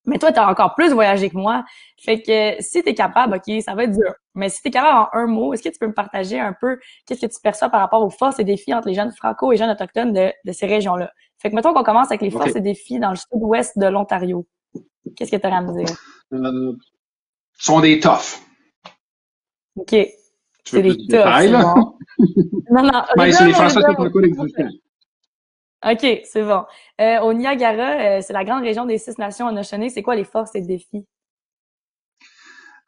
S1: Mais toi, t'as encore plus voyagé que moi. Fait que si t'es capable, OK, ça va être dur. Mais si t'es capable en un mot, est-ce que tu peux me partager un peu qu'est-ce que tu perçois par rapport aux forces et défis entre les jeunes franco et jeunes autochtones de ces régions-là? Fait que mettons qu'on commence avec les forces et défis dans le sud-ouest de l'Ontario. Qu'est-ce que tu as à me dire?
S10: Sont des toughs.
S1: OK.
S10: Tu
S1: C'est
S10: veux plus
S1: des
S10: de
S1: toughs,
S10: détails,
S1: c'est
S10: là?
S1: bon. Non,
S10: Ben, c'est les Français
S1: les
S10: sont encore existants.
S1: OK, c'est bon. Au Niagara, c'est la grande région des 6 nations en Oceanie. C'est quoi les forces et défis?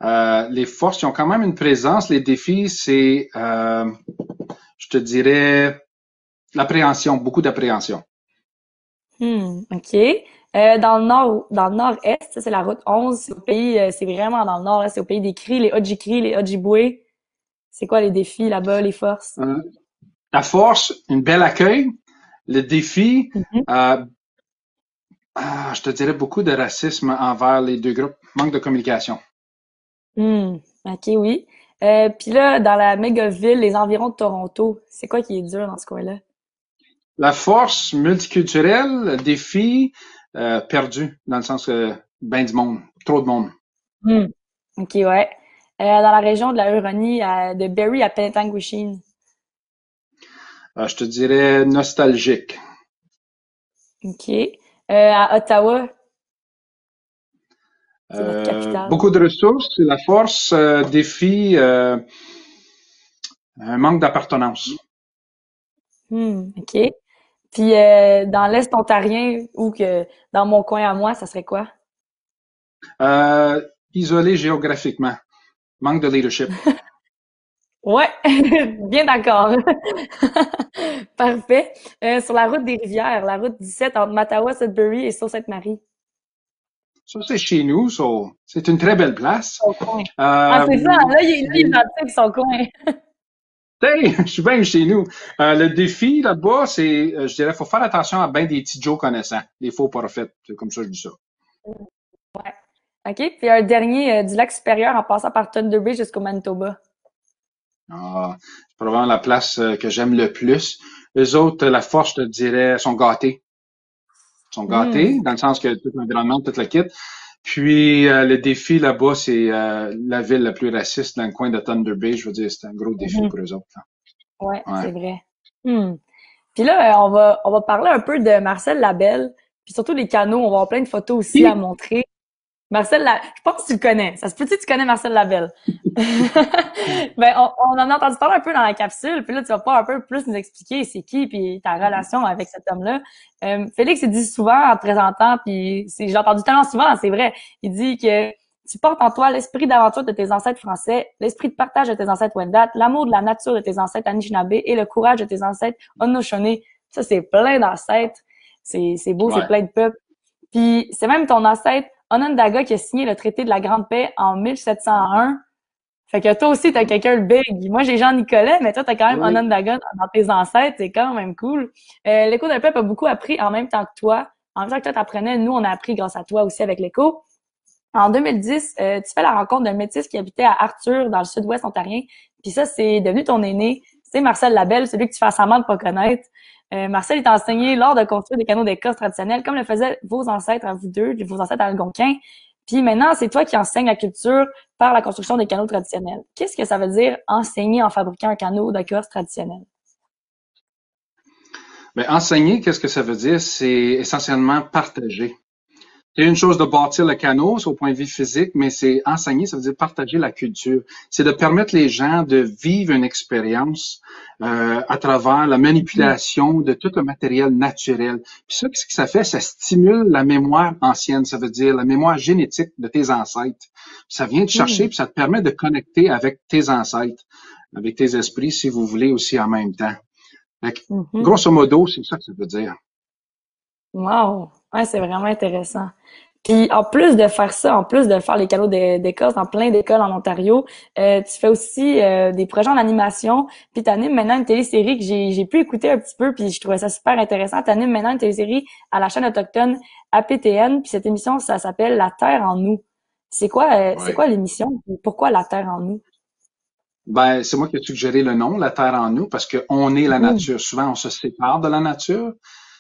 S10: Les forces, ils ont quand même une présence. Les défis, c'est, je te dirais, l'appréhension, beaucoup d'appréhension.
S1: OK. Dans le nord-est, ça, c'est la route 11. C'est au pays, c'est vraiment dans le nord, là. C'est au pays des Cris, les Ojibwe, les Ojibwe. C'est quoi les défis là-bas, les forces?
S10: La force, un bel accueil. Le défi, je te dirais beaucoup de racisme envers les deux groupes. Manque de communication.
S1: OK, oui. Puis là, dans la méga ville, les environs de Toronto, c'est quoi qui est dur dans ce coin-là?
S10: La force multiculturelle, le défi, perdu, dans le sens que ben du monde, trop de monde.
S1: OK, ouais. Dans la région de la Huronie, de Barrie à Penetangwishing.
S10: Je te dirais nostalgique.
S1: OK. À Ottawa, c'est notre capitale.
S10: Beaucoup de ressources, c'est la force, défi, un manque d'appartenance.
S1: OK. Puis dans l'Est ontarien ou que dans mon coin à moi, ça serait quoi?
S10: Isolé géographiquement. Manque de leadership.
S1: Ouais, bien d'accord. Parfait. Sur la route des rivières, la route 17 entre Mattawa, Sudbury et Sault-Sainte-Marie.
S10: Ça, c'est chez nous. C'est une très belle place.
S1: Son coin. C'est ça. Là, il est gentil, son coin.
S10: Hey, je suis bien chez nous. Le défi là-bas, c'est, je dirais, faut faire attention à bien des petits Joe connaissants, des faux prophètes. C'est comme ça que je dis ça.
S1: Ouais. OK. Puis un dernier du lac supérieur en passant par Thunder Bay jusqu'au Manitoba.
S10: C'est probablement la place que j'aime le plus. Eux autres, la force, je te dirais, sont gâtés. Ils sont gâtés, dans le sens que tout l'environnement, tout le kit. Puis le défi là-bas, c'est la ville la plus raciste dans le coin de Thunder Bay. Je veux dire, c'est un gros défi pour eux autres. Là.
S1: Ouais, c'est vrai. Puis là, on va parler un peu de Marcel Labelle, puis surtout les canaux. On va avoir plein de photos aussi à montrer. Je pense que tu le connais. Ça se peut-tu que tu connais Marcel Labelle? Ben, on en a entendu parler un peu dans la capsule, puis là, tu vas pouvoir un peu plus nous expliquer c'est qui, puis ta relation avec cet homme-là. Félix, il dit souvent en te présentant, puis j'ai entendu tellement souvent, c'est vrai, il dit que tu portes en toi l'esprit d'aventure de tes ancêtres français, l'esprit de partage de tes ancêtres Wendat, l'amour de la nature de tes ancêtres Anishinaabe et le courage de tes ancêtres Haudenosaunee. Ça, c'est plein d'ancêtres. C'est beau, c'est plein de peuples. Puis c'est même ton ancêtre Onondaga qui a signé le traité de la Grande Paix en 1701. Fait que toi aussi, t'as quelqu'un de big. Moi, j'ai Jean-Nicolas, mais toi, t'as quand même Onondaga dans tes ancêtres. C'est quand même cool. L'Écho d'un peuple a beaucoup appris en même temps que toi. En même temps que toi, t'apprenais, nous, on a appris grâce à toi aussi avec l'Écho. En 2010, tu fais la rencontre d'un métis qui habitait à Arthur, dans le sud-ouest ontarien. Puis ça, c'est devenu ton aîné. C'est Marcel Labelle, celui que tu fais semblant de pas connaître. Marcel, il t'a enseigné l'art de construire des canots d'écosse traditionnels, comme le faisaient vos ancêtres à vous deux, vos ancêtres algonquins. Puis maintenant, c'est toi qui enseignes la culture par la construction des canots traditionnels. Qu'est-ce que ça veut dire enseigner en fabriquant un canot d'écosse traditionnel?
S10: Ben, enseigner, qu'est-ce que ça veut dire? C'est essentiellement partager. C'est une chose de bâtir le canot, c'est au point de vue physique, mais c'est enseigner, ça veut dire partager la culture. C'est de permettre les gens de vivre une expérience à travers la manipulation de tout le matériel naturel. Puis ça, qu'est-ce que ça fait? Ça stimule la mémoire ancienne, ça veut dire la mémoire génétique de tes ancêtres. Ça vient te chercher, puis ça te permet de connecter avec tes ancêtres, avec tes esprits, si vous voulez, aussi en même temps. Donc, grosso modo, c'est ça que ça veut dire.
S1: Wow! Ouais, c'est vraiment intéressant. Puis en plus de faire ça, en plus de faire les canots d'écosse dans plein d'écoles en Ontario, tu fais aussi des projets en animation, puis t'animes maintenant une télésérie que j'ai pu écouter un petit peu, puis je trouvais ça super intéressant. T'animes maintenant une télésérie à la chaîne autochtone APTN, puis cette émission, ça s'appelle La Terre en nous. C'est quoi l'émission? Pourquoi La Terre en nous?
S10: Ben, c'est moi qui ai suggéré le nom, La Terre en nous, parce qu'on est la nature. Souvent, on se sépare de la nature.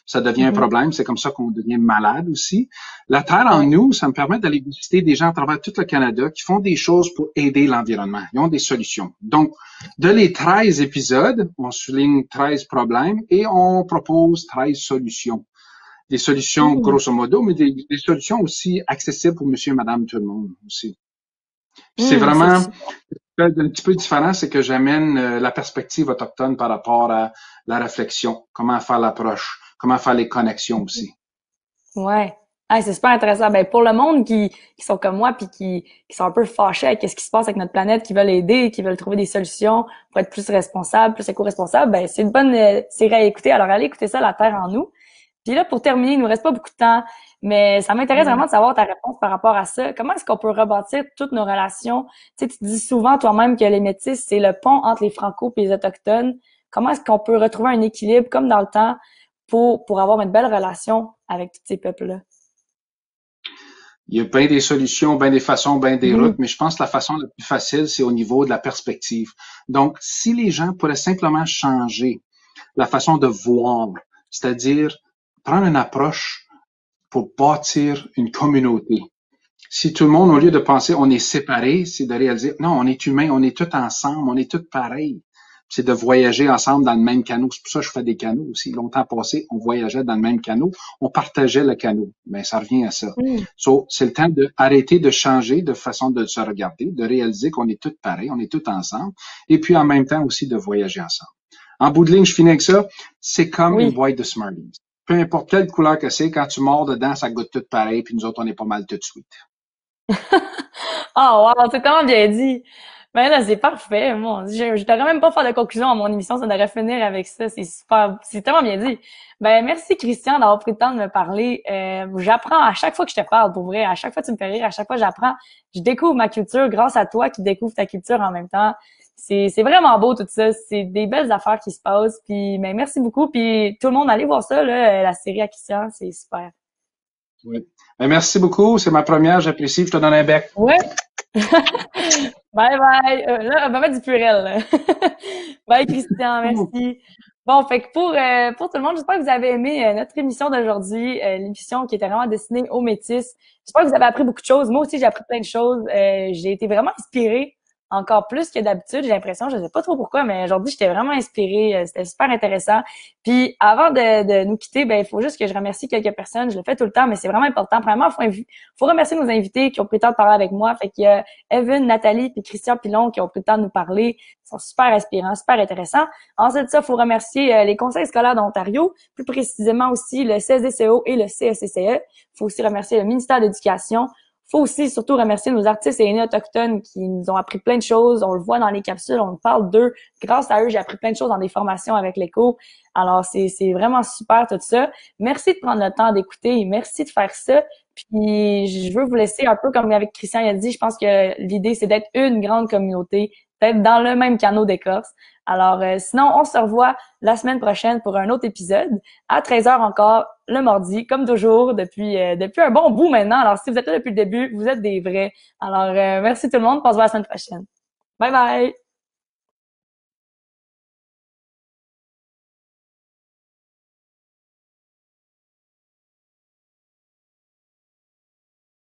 S10: Ça devient un problème. C'est comme ça qu'on devient malade aussi. La Terre en nous, ça me permet d'aller visiter des gens à travers tout le Canada qui font des choses pour aider l'environnement. Ils ont des solutions. Donc, de les 13 épisodes, on souligne 13 problèmes et on propose 13 solutions. des solutions grosso modo, mais des solutions aussi accessibles pour monsieur et madame tout le monde aussi. Puis c'est vraiment un petit peu différent, c'est que j'amène la perspective autochtone par rapport à la réflexion, comment faire l'approche, comment faire les connexions aussi.
S1: Ouais. Ah, c'est super intéressant. Ben, pour le monde qui sont comme moi puis qui sont un peu fâchés avec ce qui se passe avec notre planète, qui veulent aider, qui veulent trouver des solutions pour être plus responsables, plus éco-responsables, ben, c'est une bonne série à écouter. Alors, allez écouter ça, La Terre en nous. Puis là, pour terminer, il nous reste pas beaucoup de temps, mais ça m'intéresse vraiment de savoir ta réponse par rapport à ça. Comment est-ce qu'on peut rebâtir toutes nos relations? Tu sais, tu dis souvent toi-même que les Métis, c'est le pont entre les Franco et les Autochtones. Comment est-ce qu'on peut retrouver un équilibre, comme dans le temps, pour avoir une belle relation avec tous ces peuples-là?
S10: Il y a bien des solutions, bien des façons, bien des routes, mais je pense que la façon la plus facile, c'est au niveau de la perspective. Donc, si les gens pourraient simplement changer la façon de voir, c'est-à-dire prendre une approche pour bâtir une communauté. Si tout le monde, au lieu de penser on est séparés, c'est de réaliser non, on est humain, on est tous ensemble, on est tous pareils. C'est de voyager ensemble dans le même canot. C'est pour ça que je fais des canots aussi. Longtemps passé, on voyageait dans le même canot, on partageait le canot. Mais ça revient à ça. So, c'est le temps d'arrêter de changer de façon de se regarder, de réaliser qu'on est tous pareils, on est tous ensemble, et puis en même temps aussi de voyager ensemble. En bout de ligne, je finis avec ça. C'est comme une boîte de Smarties. Peu importe quelle couleur que c'est, quand tu mords dedans, ça goûte tout pareil, puis nous autres, on est pas mal tout de suite.
S1: Oh, wow, c'est tellement bien dit. Ben là, c'est parfait. Mon Dieu, je devrais même pas faire de conclusion à mon émission, ça devrait finir avec ça. C'est super, c'est tellement bien dit. Ben, merci Christian d'avoir pris le temps de me parler. J'apprends à chaque fois que je te parle, pour vrai. À chaque fois, tu me fais rire. À chaque fois, j'apprends. Je découvre ma culture grâce à toi qui découvre ta culture en même temps. C'est vraiment beau tout ça. C'est des belles affaires qui se passent. Puis, ben, merci beaucoup. Puis, tout le monde, allez voir ça, là, la série à Christian. C'est super.
S10: Oui. Ben, merci beaucoup. C'est ma première. J'apprécie. Je te donne un bec.
S1: Ouais. Bye bye. Là, on va mettre du purel, là. Bye Christian, merci. Bon, fait que pour tout le monde, j'espère que vous avez aimé notre émission d'aujourd'hui, l'émission qui était vraiment destinée aux Métis. J'espère que vous avez appris beaucoup de choses. Moi aussi, j'ai appris plein de choses. J'ai été vraiment inspirée, encore plus que d'habitude, j'ai l'impression. Je sais pas trop pourquoi, mais aujourd'hui, j'étais vraiment inspirée. C'était super intéressant. Puis, avant de nous quitter, ben, il faut juste que je remercie quelques personnes. Je le fais tout le temps, mais c'est vraiment important. Premièrement, faut remercier nos invités qui ont pris le temps de parler avec moi. Fait qu'il y a Evan, Nathalie puis Christian Pilon qui ont pris le temps de nous parler. Ils sont super inspirants, super intéressants. Ensuite de ça, il faut remercier les conseils scolaires d'Ontario, plus précisément aussi le CSDCO et le CSCCE. Il faut aussi remercier le ministère de l'Éducation. Faut aussi surtout remercier nos artistes et aînés autochtones qui nous ont appris plein de choses. On le voit dans les capsules, on parle d'eux. Grâce à eux, j'ai appris plein de choses dans des formations avec l'éco. Alors, c'est vraiment super tout ça. Merci de prendre le temps d'écouter et merci de faire ça. Puis, je veux vous laisser un peu comme avec Christian il a dit, je pense que l'idée, c'est d'être une grande communauté, d'être dans le même canot d'écorce. Alors, sinon, on se revoit la semaine prochaine pour un autre épisode, à 13h encore, le mardi, comme toujours, depuis un bon bout maintenant. Alors, si vous êtes là depuis le début, vous êtes des vrais. Alors, merci tout le monde, on se voit la semaine prochaine. Bye bye!